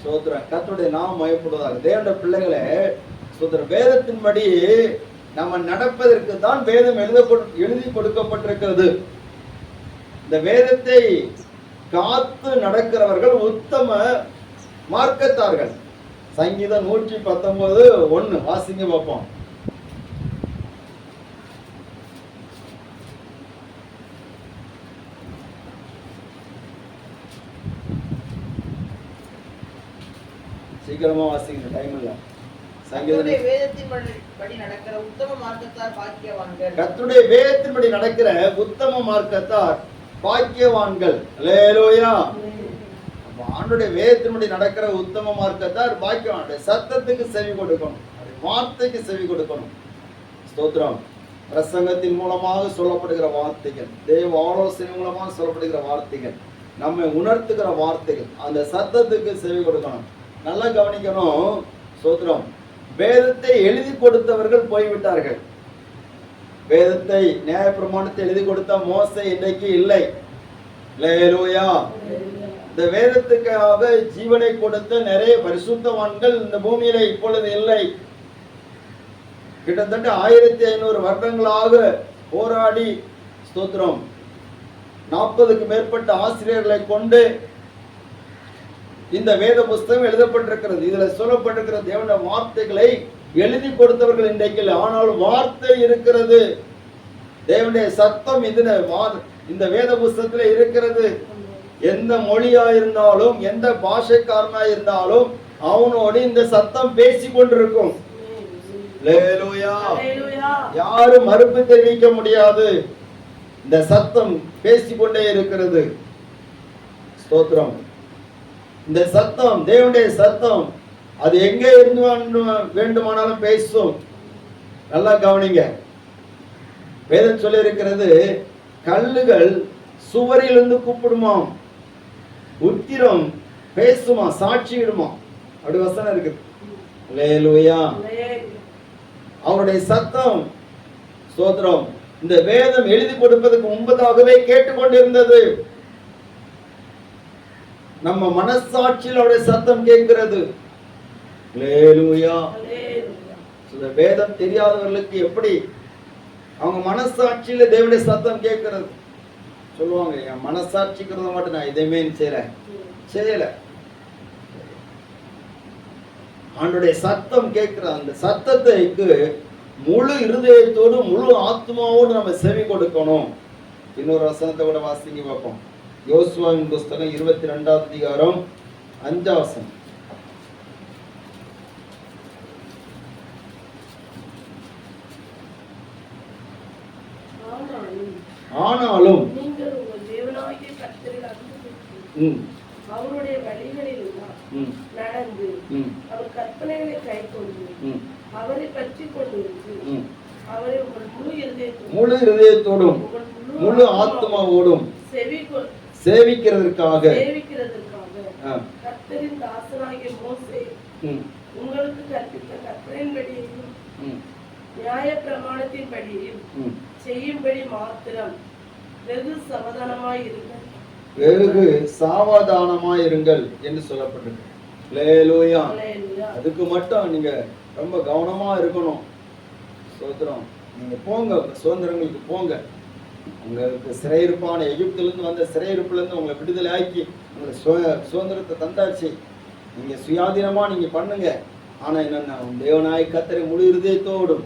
சோத்திரம். கர்த்தருடைய நாமம் மகிமைப்படுவதாக. தேவனுடைய பிள்ளைகளே, சோத்திரம், வேதத்தின்படி நம்ம நடப்பதற்கு தான் வேதம் எழுதி கொடுக்கப்பட்டிருக்கிறது. இந்த வேதத்தை காத்து நடக்கிறவர்கள் உத்தம மார்க்கத்தார்கள். சங்கீதம் 119:1 வாசிங்க பார்ப்போம். சீக்கிரமா வாசிங்க, டைம் இல்ல. கர்த்தருடைய வேதத்தின்படி நடக்கிற உத்தம மார்க்கத்தார் பாக்கியவான்கள். கர்த்தருடைய வேதத்தின்படி நடக்கிற உத்தம மார்க்கத்தார் பாக்கியவான்கள். அல்லேலூயா. ஆண்டுடைய வேதத்தின்படி நடக்கிற உத்தம மார்க்கத்தார் பாக்கியவான்கள். சத்தத்துக்கு செவி கொடுக்கணும், வார்த்தைக்கு செவி கொடுக்கணும். ஸ்தோத்திரம். பிரசங்கத்தின் மூலமாக சொல்லப்படுகிற வார்த்தைகள், தேவ ஆலோசனை மூலமாக சொல்லப்படுகிற வார்த்தைகள், நம்மை உணர்த்துகிற வார்த்தைகள், அந்த சத்தத்துக்கு செவி கொடுக்கணும். நல்லா கவனிக்கணும். ஸ்தோத்திரம். வேதத்தை எழுதி கொடுத்தவர்கள் போய்விட்டார்கள். வேதத்தை நியாயப்பிரமாணத்தை எழுதி கொடுத்த மோசே இன்றைக்கு இல்லை. அல்லேலூயா. இந்த வேதத்துக்காக ஜீவனை கொடுத்த நிறைய பரிசுத்தவான்கள் இந்த பூமியில இப்பொழுது இல்லை. கிட்டத்தட்ட 1500 வருடங்களாக போராடி, ஸ்தோத்திரம், 40க்கு மேற்பட்ட ஆசிரியர்களை கொண்டு இந்த வேத புஸ்தகம் எழுதப்பட்டிருக்கிறது. இதுல சொல்லப்பட்டிருக்கிற தேவனுடைய வார்த்தைகளை எழுதி கொடுத்தவர்கள் இன்றைக்கு இல்லை. ஆனால் வார்த்தை இருக்கிறது, தேவனுடைய சத்தம் இந்த வேத புஸ்தகத்துல இருக்கிறது. எந்த மொழியா இருந்தாலும் எந்த பாஷைக்காரனா இருந்தாலும் அவனோடு இந்த சத்தம் பேசி கொண்டிருக்கும். யாரும் மறுப்பு தெரிவிக்க முடியாது. இந்த சத்தம் பேசிக்கொண்டே இருக்கிறது. ஸ்தோத்திரம். இந்த சத்தம், தேவனுடைய சத்தம், அது எங்கே இருந்து வேண்டுமானாலும் பேசும். நல்லா கவனிங்க. வேதம் சொல்லி இருக்கிறது, கல்லுகள் சுவரிலிருந்து கூப்பிடுமாம், உத்திரம் பேசுமா, சாட்சியிடுமா. அப்படி வசனம் இருக்கு. அல்லேலூயா. அவருடைய சத்தம், ஸ்தோத்திரம், இந்த வேதம் எழுதி கொடுப்பதற்கு முன்பதாகவே கேட்டுக்கொண்டிருந்தது. நம்ம மனசாட்சியில் அவருடைய சத்தம் கேட்கிறது. அல்லேலூயா. இந்த வேதம் தெரியாதவர்களுக்கு எப்படி அவங்க மனசாட்சியில தேவனுடைய சத்தம் கேட்கிறது? சொல்லுவாங்க, என் மனசாட்சிக்கிறத மட்டும் நான் எதையுமே செய்யல. அவனுடைய சத்தம் கேட்கிற அந்த சத்தத்தைக்கு முழு இருதயத்தோடு முழு ஆத்மாவோடு நம்ம செவி கொடுக்கணும். இன்னொரு வசனத்தை கூட வாசிங்க பார்ப்போம். யோசுவாவின் புஸ்தகம் 22வது அதிகாரம் 5ஆம் வசனம். ஆனாலும் நீங்கள் உங்கள் தேவனாகிய கர்த்தரில் அன்பு கூர்ந்து, அவருடைய வழிகளில் நடந்து அவர் கற்பனைகளை கைக்கொண்டு அவரை பற்றி கொண்டிருந்து அவரை உங்கள் முழு இருதயத்தோடும் முழு ஆத்மாவோடும் சேவிக்கிறதற்காக கர்த்தரின் தாசனாகிய மோசே உங்களுக்கு கற்பித்த கற்பனையின்படியையும் நியாய பிரமாணத்தின்படியையும் செய்யும்படி மாத்திரம் வெகு சாவதானமாயிருங்கள் என்று சொல்லப்பட்டது. அல்லேலூயா. அதுக்கு மட்டும் நீங்க ரொம்ப கவனமா இருக்கணும். சோத்திரம். நீங்க போங்க, சுதந்திரங்களுக்கு போங்க. உங்களுக்கு சிறையிருப்பான எகிப்திலிருந்து வந்த சிறையிருப்புல இருந்து உங்களை விடுதலை ஆக்கி உங்களுக்கு சுதந்திரத்தை தந்தாச்சு. நீங்க சுயாதீனமா நீங்க பண்ணுங்க. ஆனா என்னன்னா, தேவனாய் கர்த்தரை முழு இருதயத்தோடும்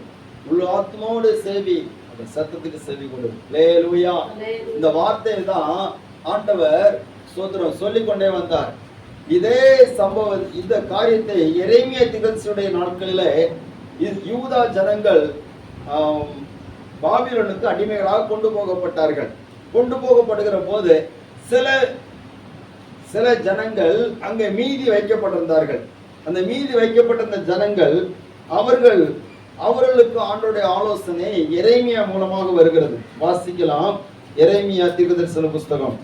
முழு ஆத்மாவோடு சேவி, அந்த சத்தத்துக்கு செவி கொடு. அல்லேலூயா. இந்த வார்த்தையை தான் ஆண்டவர் சோத்திரம் சொல்லிக்கொண்டே வந்தார். இதே சம்பவம், இந்த காரியத்தை எரேமியா தீர்க்கதரிசியுடைய நாட்களிலே யூதா ஜனங்கள் பாபிலோனுக்கு அடிமைகளாக கொண்டு போகப்பட்டார்கள். கொண்டு போகப்படுகிற போது சில ஜனங்கள் அங்கே மீதி வைக்கப்பட்டிருந்தார்கள். அந்த மீதி வைக்கப்பட்டிருந்த ஜனங்கள் அவர்களுக்கு ஆண்டவருடைய ஆலோசனை எரேமியா மூலமாக வருகிறது. வாசிக்கலாம். எரேமியா தீர்க்கதரிசன புஸ்தகம்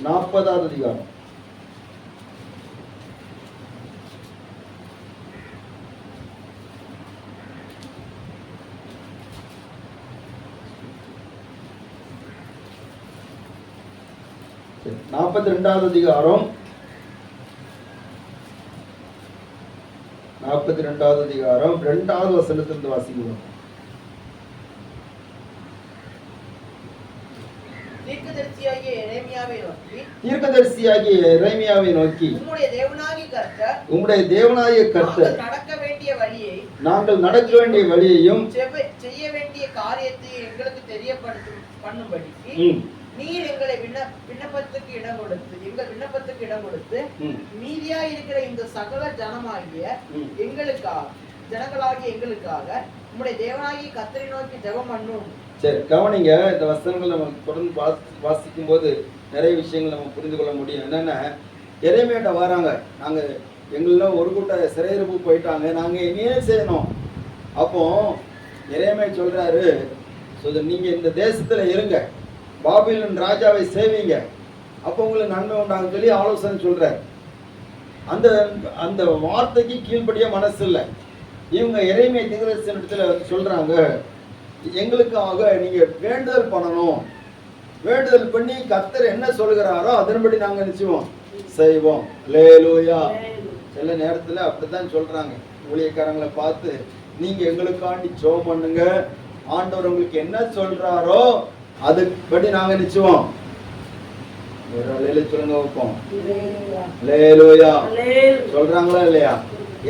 40வது அதிகாரம். நாற்பத்தி அதிகாரம் 2வது வசனத்திலிருந்து வாசிக்கிறோம். தீர்க்கதரிசியாகிய எரேமியாவை நோக்கி உம்முடைய தேவனாகிய கர்த்தர் நாங்கள் நடக்க வேண்டிய வழியையும் செய்ய வேண்டிய காரியத்தை எங்களுக்கு பண்ணும்படிக்கு நீர் எங்களை விண்ணப்பத்துக்கு இடம் கொடுத்து மீதியா இருக்கிற இந்த சகல எங்களுக்காக உம்முடைய தேவனாகிய கர்த்தரை நோக்கி ஜெபம் பண்ணும். சரி, கவனிங்க. இந்த வசனங்கள் நம்ம தொடர்ந்து வாசிக்கும் போது நிறைய விஷயங்கள் நம்ம புரிந்து கொள்ள முடியும். என்னன்னா, எரேமியாட்ட வராங்க. நாங்க எங்களெல்லாம் ஒரு கூட்ட சிறையிருப்பு போயிட்டாங்க, நாங்க என்ன செய்யணும்? அப்போ எரேமியா சொல்றாரு, நீங்க இந்த தேசத்துல இருங்க, பாபிலோன் ராஜாவை சேவிங்க, அப்போ உங்களுக்கு நன்மை உண்டாகும் சொல்லி ஆலோசனை சொல்றாரு. அந்த வார்த்தைக்கு கீழ்படிய மனசு இல்லை. இவங்க எரேமியா தீர்க்கதரிசனத்துல சொல்றாங்க, எங்களுக்காக நீங்க வேண்டுதல் பண்ணணும், வேண்டுதல் பண்ணி கர்த்தர் என்ன சொல்கிறாரோ அதன்படி நாங்க நிச்சயம் செய்வோம். அல்லேலூயா. சில நேரத்துல அப்படித்தான் சொல்றாங்க. ஊழியக்காரங்களை பார்த்து, நீங்க எங்களுக்காண்டி ஜெபம் பண்ணுங்க, ஆண்டவர் உங்களுக்கு என்ன சொல்றாரோ அதுபடி நாங்க நிச்சயம் சொல்லுங்க வைப்போம். அல்லேலூயா. சொல்றாங்களா இல்லையா?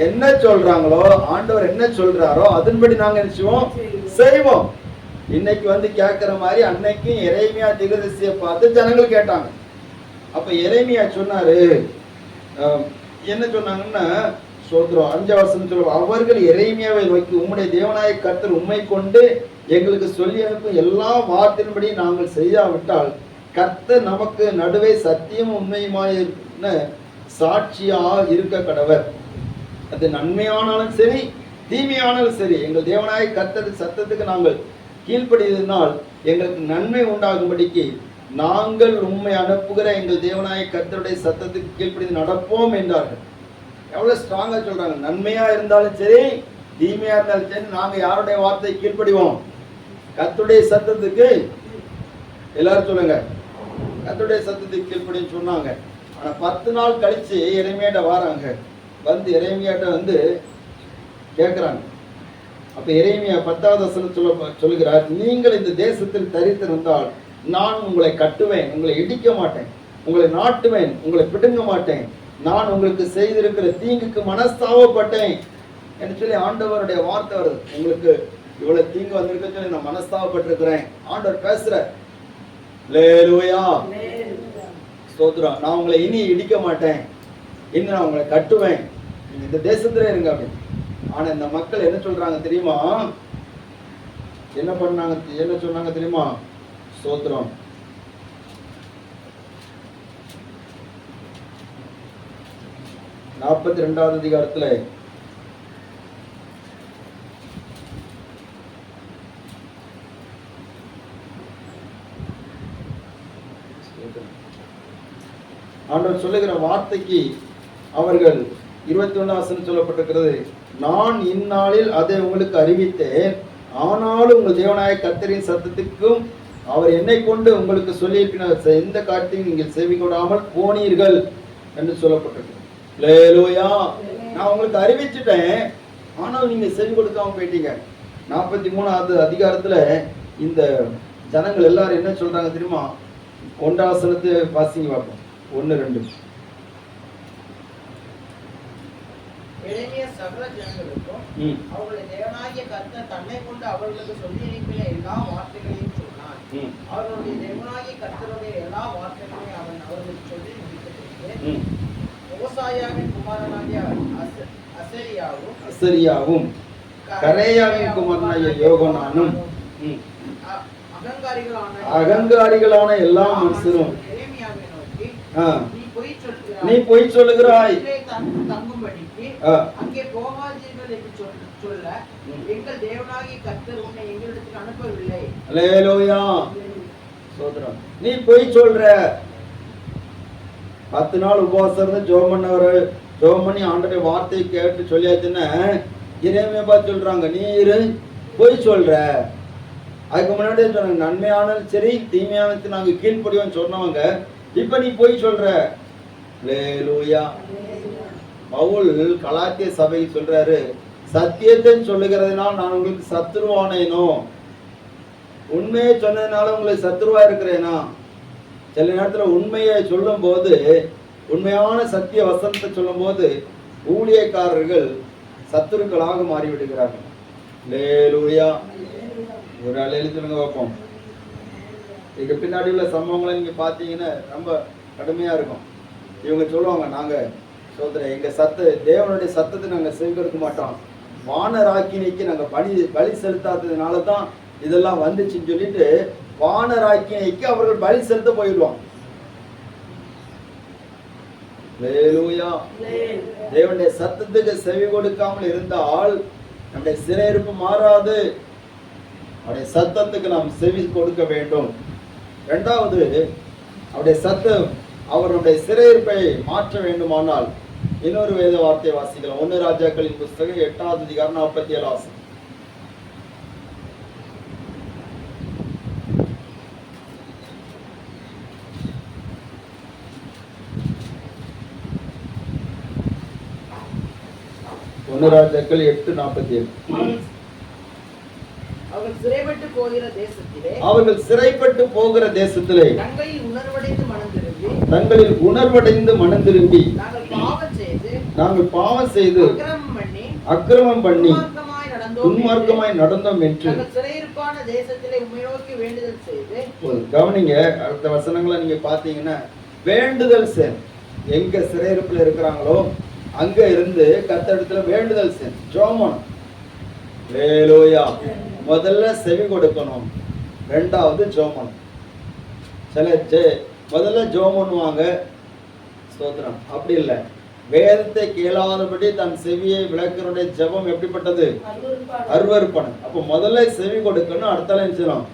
என்ன சொல்றாங்களோ, ஆண்டவர் என்ன சொல்றாரோ அதன்படி நாங்க நிச்சயம் செய்வோம். இன்னைக்கு கேட்கிற மாதிரி அன்னைக்கு எரேமியா தீர்க்கதரிசியை பார்த்து ஜனங்கள் கேட்டாங்க. அப்ப எரேமியா சொன்னாரு, என்ன சொன்னாங்கன்னா, சோத்ரம் 5 வசனம் சொல்லுவோம், அவர்கள் எரேமியாவை நோக்கி உம்முடைய தேவனாய கர்த்தர் உம்மை கொண்டு எங்களுக்கு சொல்லி அனுப்பும் எல்லா வார்த்தையின்படி நாங்கள் செய்யாவிட்டால் கர்த்தர் நமக்கு நடுவே சத்தியம் உண்மையுமாய் சாட்சியா இருக்க கடவர். அது நன்மையானாலும் சரி தீமையானாலும் சரி, எங்கள் தேவனாய கர்த்தர் சத்தத்துக்கு நாங்கள் கீழ்ப்படியதினால் எங்களுக்கு நன்மை உண்டாகும்படிக்கு நாங்கள் உண்மை அனுப்புகிற எங்கள் தேவனாய கர்த்தருடைய சத்தத்துக்கு கீழ்ப்படி நடப்போம் என்றார்கள். எவ்வளவு ஸ்ட்ராங்கா சொல்றாங்க. நன்மையா இருந்தாலும் சரி தீமையா இருந்தாலும் சரி, நாங்க யாருடைய வார்த்தை கீழ்ப்படிவோம்? கர்த்தருடைய சத்தத்துக்கு. எல்லாரும் சொல்லுங்க, கர்த்தருடைய சத்தத்துக்கு கீழ்ப்படின்னு சொன்னாங்க. ஆனா 10 நாள் கழிச்சு எரேமியாட்ட வராங்க. எரேமியாட்ட கேட்கிறாங்க. அப்ப எரேமியா 10வது வசனம் சொல்லுகிறார், நீங்கள் இந்த தேசத்தில் தரித்திருந்தால் நான் உங்களை கட்டுவேன், உங்களை இடிக்க மாட்டேன், உங்களை நாட்டுவேன், உங்களை பிடுங்க மாட்டேன், நான் உங்களுக்கு செய்திருக்கிற தீங்குக்கு மனஸ்தாபப்பட்டேன். என்று சொல்லி ஆண்டவருடைய வார்த்தை வருது. உங்களுக்கு இவ்வளவு தீங்கு வந்திருக்க சொல்லி நான் மனஸ்தாபப்பட்டிருக்கிறேன். ஆண்டவர் பேசுற. அல்லேலூயா. ஸ்தோத்திரம். நான் உங்களை இனி இடிக்க மாட்டேன், இனி நான் உங்களை கட்டுவேன், நீங்க இந்த தேசத்திலே இருங்க அப்படின்னு. ஆனா இந்த மக்கள் என்ன சொல்றாங்க தெரியுமா? என்ன பண்ணாங்க, என்ன சொன்னாங்க தெரியுமா? ஸ்தோத்திரம். 42வது அதிகாரத்துல ஆண்டவர் சொல்லுகிற வார்த்தைக்கு அவர்கள் 21 வசனம் சொல்லப்பட்டிருக்கிறது. நான் இந்நாளில் அதை உங்களுக்கு அறிவித்தேன், ஆனாலும் உங்கள் தேவனாய கர்த்தரின் சத்தத்துக்கும் அவர் என்னை கொண்டு உங்களுக்கு சொல்லியிருக்கிற எந்த காரியத்தையும் நீங்கள் செவி கொடாமல் போனீர்கள் என்று சொல்லப்பட்டிருக்கு. அல்லேலூயா. நான் உங்களுக்கு அறிவிச்சுட்டேன், ஆனால் நீங்க செவி கொடுக்காம போயிட்டீங்க. 43வது அதிகாரத்துல இந்த ஜனங்கள் எல்லாரும் என்ன சொல்றாங்க தெரியுமா? 1 வசனத்தை வாசிங்க பார்ப்போம். 1-2. எளிய சகல ஜனங்களுக்கும் அவர்களுடைய தேவனாகிய கர்த்தர் தன்னை கொண்டு அவர்களுக்கு சொல்லி அனுப்பின எல்லா வார்த்தைகளையும் சொன்னார். அவர்களுடைய தேவனாகிய கர்த்தருடைய எல்லா வார்த்தைகளையும் அவன் அவர்களுக்கு சொல்லி முடித்ததற்கு ஓசாயாவின் குமாரனாகிய அசரியாவும் கரேயாவின் குமாரனாகிய யோகனானும் அகங்காரிகளான எல்லா மனுஷரும் நீ பொய் சொல்லுகிறாய், தங்கும்படிக்கு அங்கே போகாதீர்கள் என்று சொல்ல எங்கள் தேவனாகிய கர்த்தர் உன்னை எங்களிடத்துக்கு அனுப்பவில்லை. அல்லேலூயா. ஸ்தோத்திரம். நீ பொய் சொல்ற. 10 நாள் உபவாசம் இருந்து ஜெபம் பண்ணவர், ஜெபம் பண்ணி ஆண்டவருடைய வார்த்தையை கேட்டு சொல்லியாச்சுன்னா இறைமையை பார்த்து சொல்றாங்க, நீ பொய் சொல்ற. அதுக்கு முன்னாடியே சொன்னாங்க, நன்மையானாலும் சரி தீமையானது நாங்க கீழ்ப்படியோன்னு சொன்னவங்க, இப்ப நீ பொய் சொல்ற. அல்லேலூயா. பவுல் கலாத்திய சபைக்கு சொல்றாரு, சத்தியத்தை சொல்லுகிறதுனால் நான் உங்களுக்கு சத்துருவானேனோ, உண்மையை சொன்னதுனால உங்களுக்கு சத்துருவா இருக்கிறேனா? சில நேரத்துல உண்மையை சொல்லும் போது, உண்மையான சத்திய வசனத்தை சொல்லும் போது ஊழியக்காரர்கள் சத்துருக்களாக மாறிவிடுகிறார்கள். அல்லேலூயா. ஒரு அலையில சொல்லுங்க பார்ப்போம். இதுக்கு பின்னாடி உள்ள சம்பவங்களை நீங்க பாத்தீங்கன்னா ரொம்ப கடுமையா இருக்கும். இவங்க சொல்லுவாங்க, நாங்க சோதனை எங்க தேவனுடைய சத்தத்தை நாங்க செவிக்க மாட்டோம், வானராக்கினைக்கு நாங்க பலி செலுத்தாததுனால தான் இதெல்லாம் வந்துச்சுன்னு சொல்லிட்டு வானராக்கினைக்கு அவர்கள் பலி செலுத்த போயிடுவாங்க. தேவனுடைய சத்தத்துக்கு செவி கொடுக்காமல் இருந்தால் நம்முடைய சிறையிருப்பு மாறாது. அவருடைய சத்தத்துக்கு நாம் செவி கொடுக்க வேண்டும். 2வது, அவருடைய சத்தம் அவருடைய சிறையிருப்பை மாற்ற வேண்டுமானால் இன்னொரு வேத வார்த்தை வாசிக்கலாம். 1 ராஜாக்களின் புஸ்தகம் 8வது அதிகாரம் 47 வாசம். ராஜாக்கள் 8:47. அவர்கள் சிறைப்பட்டு போகிற தேசத்திலே தங்களில் உணர்வடைந்து மனம் திரும்பி நாங்கள் பாவம் செய்து அக்கிரமம் பண்ணி துன்மார்க்கமாய் நடந்தோம் என்று கவனிங்க. அடுத்த வசனங்களை நீங்க பாத்தீங்கன்னா, வேண்டுதல் செய். எங்க சிறையிருப்புல இருக்கிறாங்களோ அங்க இருந்து கர்த்தரிடத்துல வேண்டுதல் செய், ஜெபம். அல்லேலூயா. முதல்ல செவி கொடுக்கணும், 2வது ஜெபம். முதல்ல ஜெபம் பண்ணுவாங்க, ஸ்தோத்திரம். அப்படி இல்லை, வேதத்தை கேளாதபடி தன் செவியை விளக்குறோடைய ஜெபம் எப்படிப்பட்டது? அருவருப்பானது. அப்போ முதல்ல செவி கொடுக்கணும், அடுத்தால செய்யணும்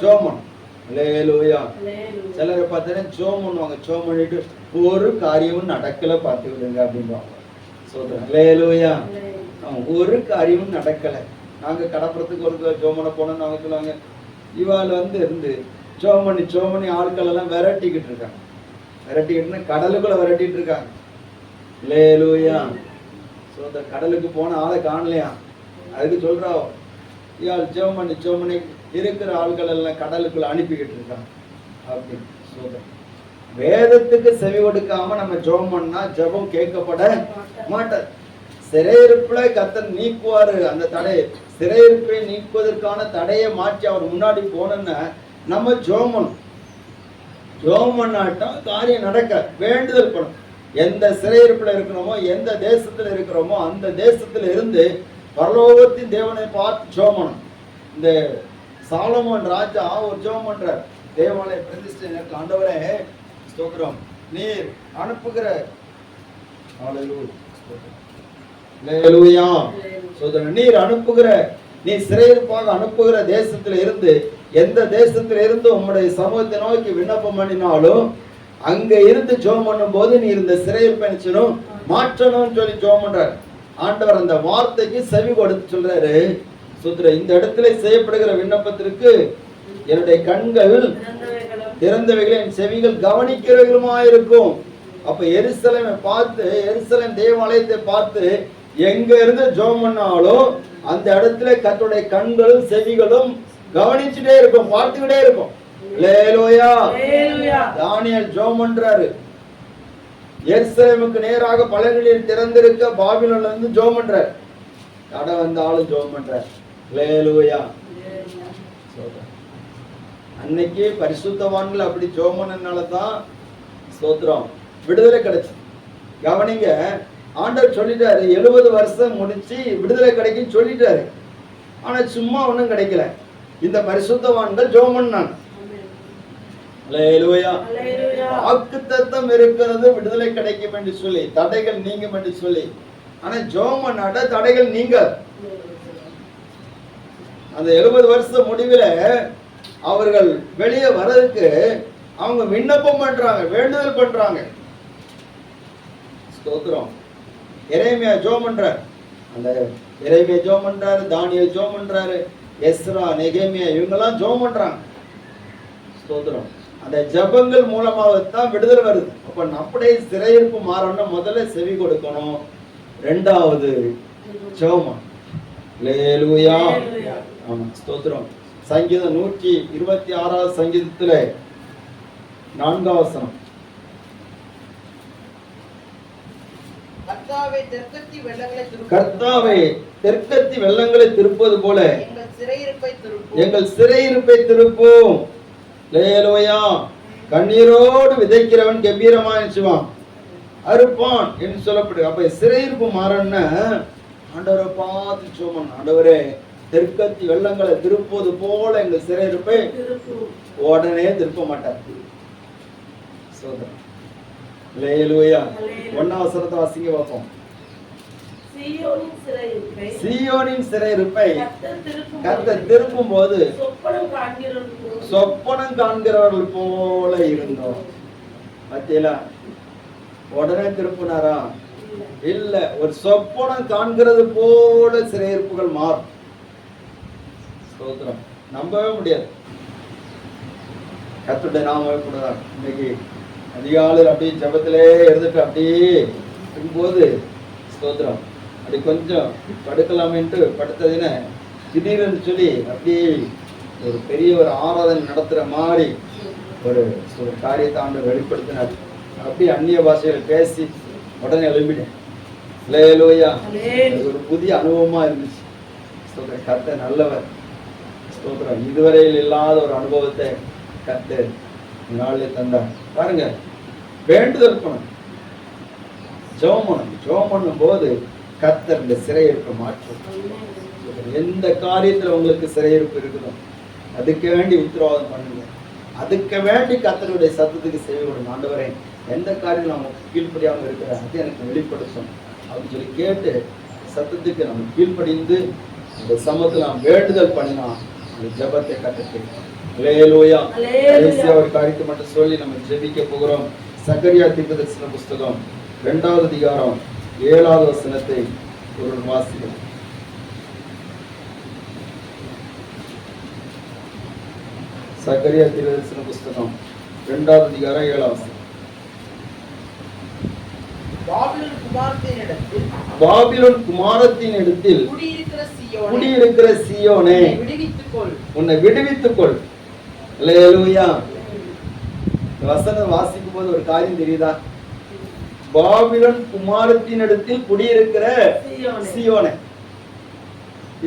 ஜெபம். அல்லேலூயா. சிலரை பார்த்தீங்கன்னா ஜெபம் பண்ணுவாங்க, ஜெபம் பண்ணிட்டு ஒரு காரியமும் நடக்கல பார்த்து விடுங்க அப்படின்வாங்க. ஸ்தோத்திரம். அல்லேலூயா. ஒரு காரியமும் நடக்கல. நாங்க கடப்புறத்துக்கு ஒரு ஜோமனை போனோம்னு அவங்க சொல்லுவாங்க, இவாள் இருந்து சோமணி ஆட்கள் எல்லாம் விரட்டிக்கிட்டு இருக்காங்க. விரட்டிக்கிட்டு கடலுக்குள்ள விரட்டிட்டு இருக்காங்க. அல்லேலூயா. கடலுக்கு போன ஆளை காணலையா, அதுக்கு சொல்றா இவாள் சோமணி இருக்கிற ஆட்கள் எல்லாம் கடலுக்குள்ள அனுப்பிக்கிட்டு இருக்காங்க அப்படின்னு சொல்ற. வேதத்துக்கு செவி கொடுக்காம நம்ம ஜெபம் பண்ணா ஜெபம் கேட்கப்பட மாட்டாது. சிறையிருப்புல கர்த்தர் நீக்குவாரு. அந்த தடை, சிறையிருப்பை நீக்குவதற்கான தடையை மாற்றி அவர் முன்னாடி போனோன்னா நம்ம ஜோமன் ஜோமன்னாட்டா காரியம் நடக்க வேண்டுதல் பண்ணும். எந்த சிறையிருப்புல இருக்கிறோமோ, எந்த தேசத்துல இருக்கிறோமோ, அந்த தேசத்துல இருந்து பரலோகத்தின் தேவனை பார்த்து ஜோமனம். இந்த சாலமோன் ராஜா ஒரு ஜெபம் பண்றார். தேவாலய பிரதிஷ்டை எனக்கு ஆண்டவரே ஸ்தோத்திரம், நீர் அனுப்புகிற நீர் அனுப்புகிற, நீ சிறையிருப்பாக அனுப்புகிற தேசத்துல இருந்து, எந்த தேசத்துல இருந்து உம்முடைய சமூகத்தை நோக்கி விண்ணப்பம் பண்ணினாலும் அங்க இருந்து ஜெபம் பண்ணும் போது நீ இந்த சிறையிருப்பை மாற்றணும்னு சொல்லி ஜெபம் பண்றார். ஆண்டவர் அந்த வார்த்தைக்கு செவி கொடுத்து சொல்றாரு, சுத்ர இந்த இடத்துல செய்யப்படுகிற விண்ணப்பத்திற்கு என்னுடைய கண்கள் திறந்தவைகளை என் செவிகள் கவனிக்கிறவர்களுமாயிருக்கும். அப்ப எருசலேமை பார்த்து, எருசலேம் தேவாலயத்தை பார்த்து எங்க இருந்து ஜெபம் பண்ணாலும் அந்த இடத்துல கர்த்தருடைய கண்களும் செவிகளும் கவனிச்சுட்டே இருக்கும், பார்த்துக்கிட்டே இருக்கும். அல்லேலூயா. தானியேல் ஜெபம் பண்றாரு. எருசலேமுக்கு நேராக பலகைகளில் திறந்திருக்க பாபிலோன்ல இருந்து ஜெபம் பண்றாரு. தடை வந்தாலும் ஜெபம் பண்றாரு. அல்லேலூயா. அன்னைக்கு பரிசுத்தவான்கள் அப்படி ஜெபம் பண்ணனால தான் ஸ்தோத்திரம் விடுதலை கிடைச்சு. கவனிங்க, ஆண்டவர் சொல்லிட்டாரு 70 வருஷம் முடிச்சு விடுதலை கிடைக்கும் சொல்லிட்டாரு. ஆனா சும்மா ஒண்ணும் கிடைக்கல. இந்த பரிசுத்தவான்கள் ஜெபம் பண்ணாங்க. அல்லேலூயா. வாக்குத்தத்தம் இருக்கிறது விடுதலை கிடைக்கும் என்று சொல்லி, தடைகள் நீங்கும் என்று சொல்லி. ஆனா ஜெபம் பண்ணாட்ட தடைகள் நீங்க. அந்த 70 வருஷம் முடிவில் அவர்கள் வெளியே வர்றதுக்கு அவங்க விண்ணப்பம் பண்றாங்க, வேண்டுதல் பண்றாங்க. ஸ்தோத்திரம். எரேமியா ஜெபம் பண்றார். அந்த எரேமியா ஜெபம் பண்றாரு, தானியேல் ஜெபம் பண்றாரு, எஸ்ரா, நெகேமியா இவங்கெல்லாம் ஜெபம் பண்றாங்க. ஸ்தோத்திரம். அந்த ஜெபங்கள் மூலமாகத்தான் விடுதலை வருது. அப்ப நம்முடைய சிறையிருப்பு மாறணும், முதல்ல செவி கொடுக்கணும், ரெண்டாவது ஜெபம். அல்லேலூயா. ஆமா, ஸ்தோத்திரம். சங்கீதம் 126 சங்கீதத்துல 4 வசனம். கர்த்தாவே தெற்கத்தி வெள்ளங்களை திருப்பது போல எங்கள் சிறையிருப்பை திருப்பும். அல்லேலூயா. கண்ணீரோடு விதைக்கிறவன் கம்பீரமாய் நிச்சயமான் அறுப்பான் என்று சொல்லப்படுது. அப்ப சிறையிருப்பு மாறன்னா ஆண்டவரை பார்த்து சோமன், ஆண்டவரே தெற்கத்தி வெள்ளங்களை திருப்பது போல எங்கள் சிறையிருப்பை உடனே திருப்ப மாட்டார். அல்லேலூயா. 1 வசனத்தை வாசிங்க பார்ப்போம். சீயோனின் சிறையிருப்பை கர்த்தர் திருப்பும் போது சொப்பனம் காண்கிறவர்கள் போல இருந்தோம். மத்தியில உடனே திருப்பினாரா? இல்ல, ஒரு சொப்பனம் காண்கிறது போல சிறையிருப்புகள் மாறும். ஸ்தோத்திரம். நம்பவே முடியாது. கர்த்தருடைய நாமமே கூடதான். இன்னைக்கு அதிகாலையில் அப்படியே ஜபத்திலே இருந்துட்டு அப்படியே இருக்கும்போது ஸ்தோத்திரம் அப்படி கொஞ்சம் படுக்கலாமேன்ட்டு படுத்ததுன்னு திடீர்னு சொல்லி அப்படியே ஒரு பெரிய ஒரு ஆராதனை நடத்துகிற மாதிரி ஒரு காரியத்தை ஆண்டு வெளிப்படுத்தினார். அப்படியே அந்நிய பாஷையில் பேசி உடனே எழும்பிட்டேன். அல்லேலூயா. ஒரு புதிய அனுபவமாக இருந்துச்சு. ஸ்தோத்திரம். கர்த்தர் நல்லவர். ஸ்தோத்திரம். இதுவரையில் இல்லாத ஒரு அனுபவத்தை கர்த்தர் நாளில் தந்தார். பாருங்க, வேண்டுதல் பண்ணணும், ஜெபம் பண்ணணும். ஜெபம் பண்ணும் போது கர்த்தர் இந்த சிறையிருப்பை மாற்றும். எந்த காரியத்துல உங்களுக்கு சிறையிருப்பு இருக்குதோ அதுக்கு வேண்டி உத்தரவாதம் பண்ணுங்க. அதுக்கு வேண்டி கர்த்தருடைய சத்தத்துக்கு செவி கொடுங்க. ஆண்டவரே, எந்த காரியம் நம்ம கீழ்ப்படியாமல் இருக்கிற அது எனக்கு வெளிப்படுத்தும் அப்படின்னு சொல்லி கேட்டு சத்தத்துக்கு நம்ம கீழ்ப்படிந்து அந்த சமத்துல நாம் வேண்டுதல் பண்ணினா அந்த ஜெபத்தை கற்றுக்கணும். அல்லேலூயா. கடைசியா ஒரு காரியத்தை மட்டும் சொல்லி நம்ம ஜெபிக்க போகிறோம். சகரியா தீர்க்கதரிசன புஸ்தகம் 2வது அதிகாரம் 7வது வசனத்தை ஒரு வாசிக்கிறோம். சகரியா தீர்க்கதரிசன புஸ்தகம் 2வது அதிகாரம் 7வது வசனம். பாபிலோன் குமாரத்தின் இடத்தில் குடியிருக்கிற சீயோனே, உன்னை விடுவித்துக்கொள். அல்லேலூயா. வசனம் வாசிக்கும் போது ஒரு காரியம் தெரியுதா? பாபிலோன் குமாரத்தினிடத்தில் குடியிருக்கிற சீயோனே.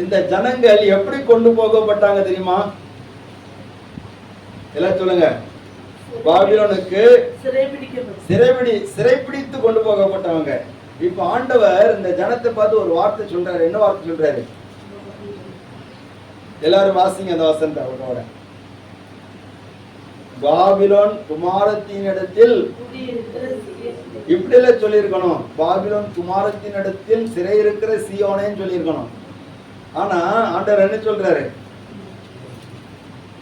இந்த ஜனங்கள் எப்படி கொண்டு போகப்பட்டாங்க தெரியுமா? எல்லாம் சொல்லுங்க. பாபிலோனுக்கு சிறைப்பிடித்து கொண்டு போகப்பட்டவங்க. இப்ப ஆண்டவர் இந்த ஜனத்தை பார்த்து ஒரு வார்த்தை சொல்றாரு. என்ன வார்த்தை சொல்றாரு? எல்லாரும் வாசிங்க அந்த வசனத்தை அவரோட. பாபிலோன் குமாரத்தினிடத்தில் இப்படி எல்லாம் சொல்லியிருக்கணும். பாபிலோன் குமாரத்தினிடத்தில் சிறை இருக்கிற சீயோனேன்னு சொல்லியிருக்கணும். ஆனா ஆண்டவர் என்ன சொல்றாரு?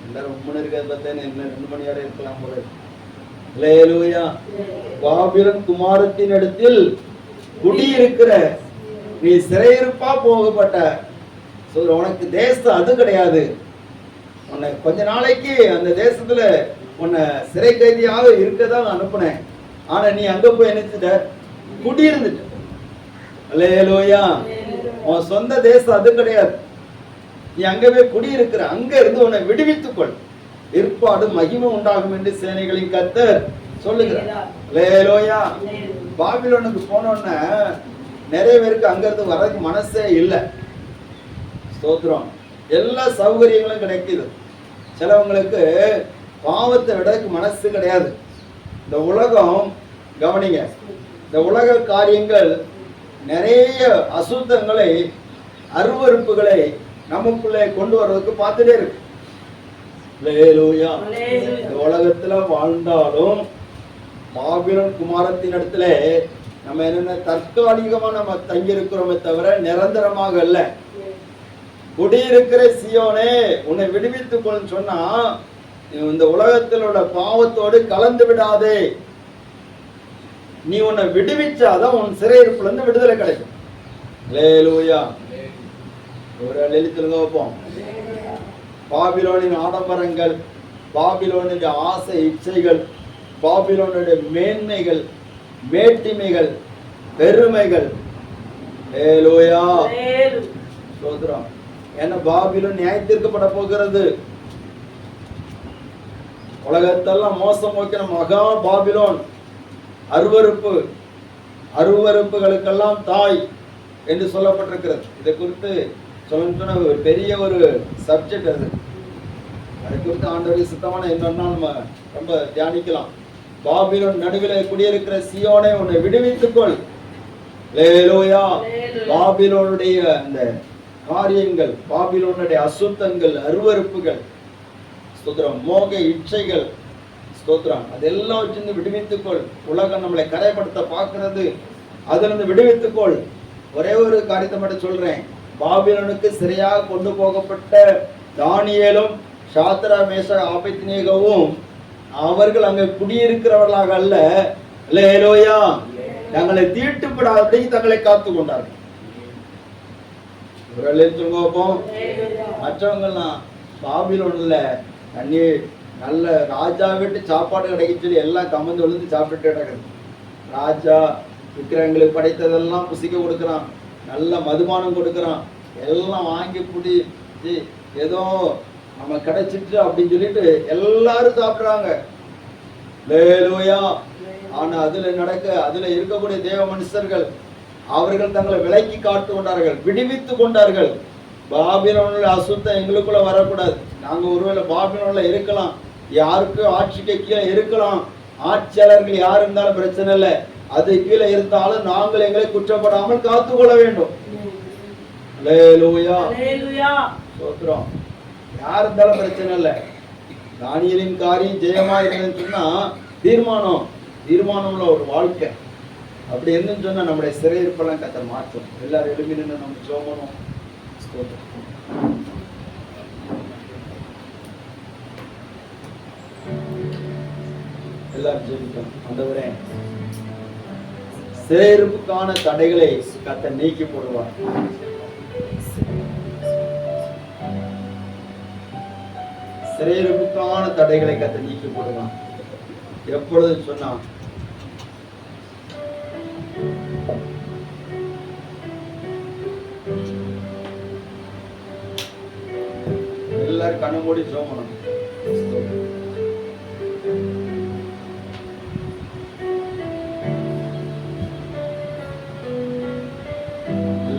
எல்லாரும் இருக்கிறத பார்த்தேன்னு என்ன 2 மணி வரை இருக்கலாம் போல. அல்லேலூயா. பாபிலோன் குமாரத்தினிடத்தில் குடியிருக்கிற நீ சிறையிருப்பா போகப்பட்ட. உனக்கு தேசம் அது கிடையாது. உன்னை கொஞ்ச நாளைக்கு அந்த தேசத்துல உன்னை சிறை கைதியாக இருக்கதான் அனுப்புனேன். ஆனா நீ அங்க போய் நினைச்சிட்ட, குடியிருந்துட்ட. அல்லேலூயா. உன் சொந்த தேசம் அது கிடையாது. நீ அங்கவே குடியிருக்கிற. அங்க இருந்து உன்னை விடுவித்துக்கொள், ஏற்பாடு மகிமை உண்டாகும் என்று சேனைகளின் கர்த்தர் சொல்லுகிறார். அல்லேலூயா. பாபிலோனுக்கு போனோன்னு நிறைய பேருக்கு அங்க இருந்து வரதுக்கு மனசே இல்லை. ஸ்தோத்திரம். எல்லா சௌகரியங்களும் கிடைக்குது. சிலவங்களுக்கு பாவத்தை விடக்கு மனசு கிடையாது. இந்த உலகம் கவனிங்க, இந்த உலக காரியங்கள் நிறைய அசுத்தங்களை அருவருப்புகளை நமக்குள்ளே கொண்டு வர்றதுக்கு பார்த்துட்டே இருக்கு. இந்த உலகத்துல வாழ்ந்தாலும் பாபிலோன் குமாரத்தின் இடத்துல நம்ம என்னென்ன தற்காலிகமா நம்ம தங்கி இருக்கிறோமே தவிர நிரந்தரமாக அல்ல. குடியிருக்கிற சீயோனே உன்னை விடுவித்துக் கொள் சொன்னா இந்த உலகத்தில் உள்ள பாவத்தோடு கலந்து விடாதே. நீ உன்னை விடுவிச்சாதான் உன் சிறையிருப்புல இருந்து விடுதலை கிடைக்கும். அல்லேலூயா. ஒரு எழுத்துல வைப்போம். பாபிலோனின் ஆடம்பரங்கள், பாபிலோனுடைய ஆசை இச்சைகள், பாபிலோனுடைய மேன்மைகள், மேட்டிமைகள், பெருமைகள். அல்லேலூயா. ஸ்தோத்திரம். என்ன பாபிலோன் நியாயத்தீர்க்கப்பட போகிறது. உலகத்தெல்லாம் மோசம் வைக்கிற மகா பாபிலோன் அருவருப்புகளுக்கெல்லாம் தாய் என்று சொல்லப்பட்டிருக்கிறது. இதை குறித்து சொன்ன ஒரு பெரிய ஒரு சப்ஜெக்ட் அது. அதை குறித்து ஆண்டவருக்கு சித்தமான என்னன்னா நம்ம ரொம்ப தியானிக்கலாம். பாபிலோன் நடுவில் குடியிருக்கிற சீயோனே உன்னை விடுவித்துக்கொள். அல்லேலூயா. பாபிலோனுடைய அந்த காரியங்கள், பாபிலோனுடைய அசுத்தங்கள், அருவருப்புகள், ஸ்தோத்திரம், மோக இச்சைகள், ஸ்தோத்திரம், அதெல்லாம் வச்சிருந்து விடுவித்துக்கொள். உலகம் நம்மளை கரைப்படுத்த பார்க்கிறது, அதிலிருந்து விடுவித்துக்கொள். ஒரே ஒரு காரியத்தை மட்டும் சொல்றேன். பாபிலோனுக்கு சிறையாக கொண்டு போகப்பட்ட தானியேலும் சாத்ரா மேஷாக் ஆபேத்நேகோவும் அவர்கள் அங்க குடியிருக்கிறவர்களாக அல்ல, அல்லேலூயா, தங்களை தீட்டுப்படாதபடி தங்களை காத்து கொண்டார்கள். மற்றவங்கலாம் பாபிலோன்ல தண்ணி நல்ல ராஜா வீட்டு சாப்பாடு கிடைக்க சொல்லி எல்லாம் கமந்து விழுந்து சாப்பிட்டு கிடக்குது. ராஜா விக்கிரங்களுக்கு படைத்ததெல்லாம் புசிக்க கொடுக்குறான், நல்ல மதுபானம் கொடுக்குறான், எல்லாம் வாங்கி புடி ஏதோ நம்ம கிடைச்சிட்டு அப்படின்னு சொல்லிட்டு எல்லாரும் சாப்பிடுறாங்க. அல்லேலூயா. ஆனா அதுல இருக்கக்கூடிய தேவ மனுஷர்கள் அவர்கள் தங்களை விலக்கி காத்து கொண்டார்கள், விடுவித்து கொண்டார்கள். பாபிலோன்ல அசுத்தம் எங்களுக்குள்ள வரக்கூடாது. நாங்க ஒருவேளை பாபிலோன்ல இருக்கலாம், யாருக்கும் ஆட்சிக்கு கீழே இருக்கலாம், ஆட்சியாளர்கள் யார் இருந்தாலும் பிரச்சனை இல்லை, அது கீழே இருந்தாலும் நாங்கள் எங்களை குற்றப்படாமல் காத்து கொள்ள வேண்டும். அல்லேலூயா. ஸ்தோத்திரம். யார் இருந்தாலும் பிரச்சனை இல்லை. தானியேலின் காரியம் ஜெயமா இருந்ததுன்னு சொன்னா தீர்மானம்ல ஒரு வாழ்க்கை அப்படி இருந்துன்னு சொன்னா நம்முடைய சிறையிருப்பெல்லாம் கர்த்தர் மாற்றும். எல்லாரும் எழுப்பி நின்று நம்ம ஜெபம். எல்லாரும் ஜெபிப்போம். ஆண்டவரே, சிறையிருப்புக்கான தடைகளை கர்த்தர் நீக்கி போடுவார். சிறையிருப்புக்கான தடைகளை கர்த்தர் நீக்கி போடுவான். எப்பொழுது சொன்னா எல்லாரும் கண்ணு மூடி ஜெபம்.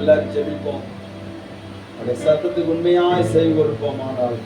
எல்லாரும் ஜெபிப்போம். அவருடைய சத்தத்துக்கு உண்மையாய் செவி கொடுப்போம். ஆனால்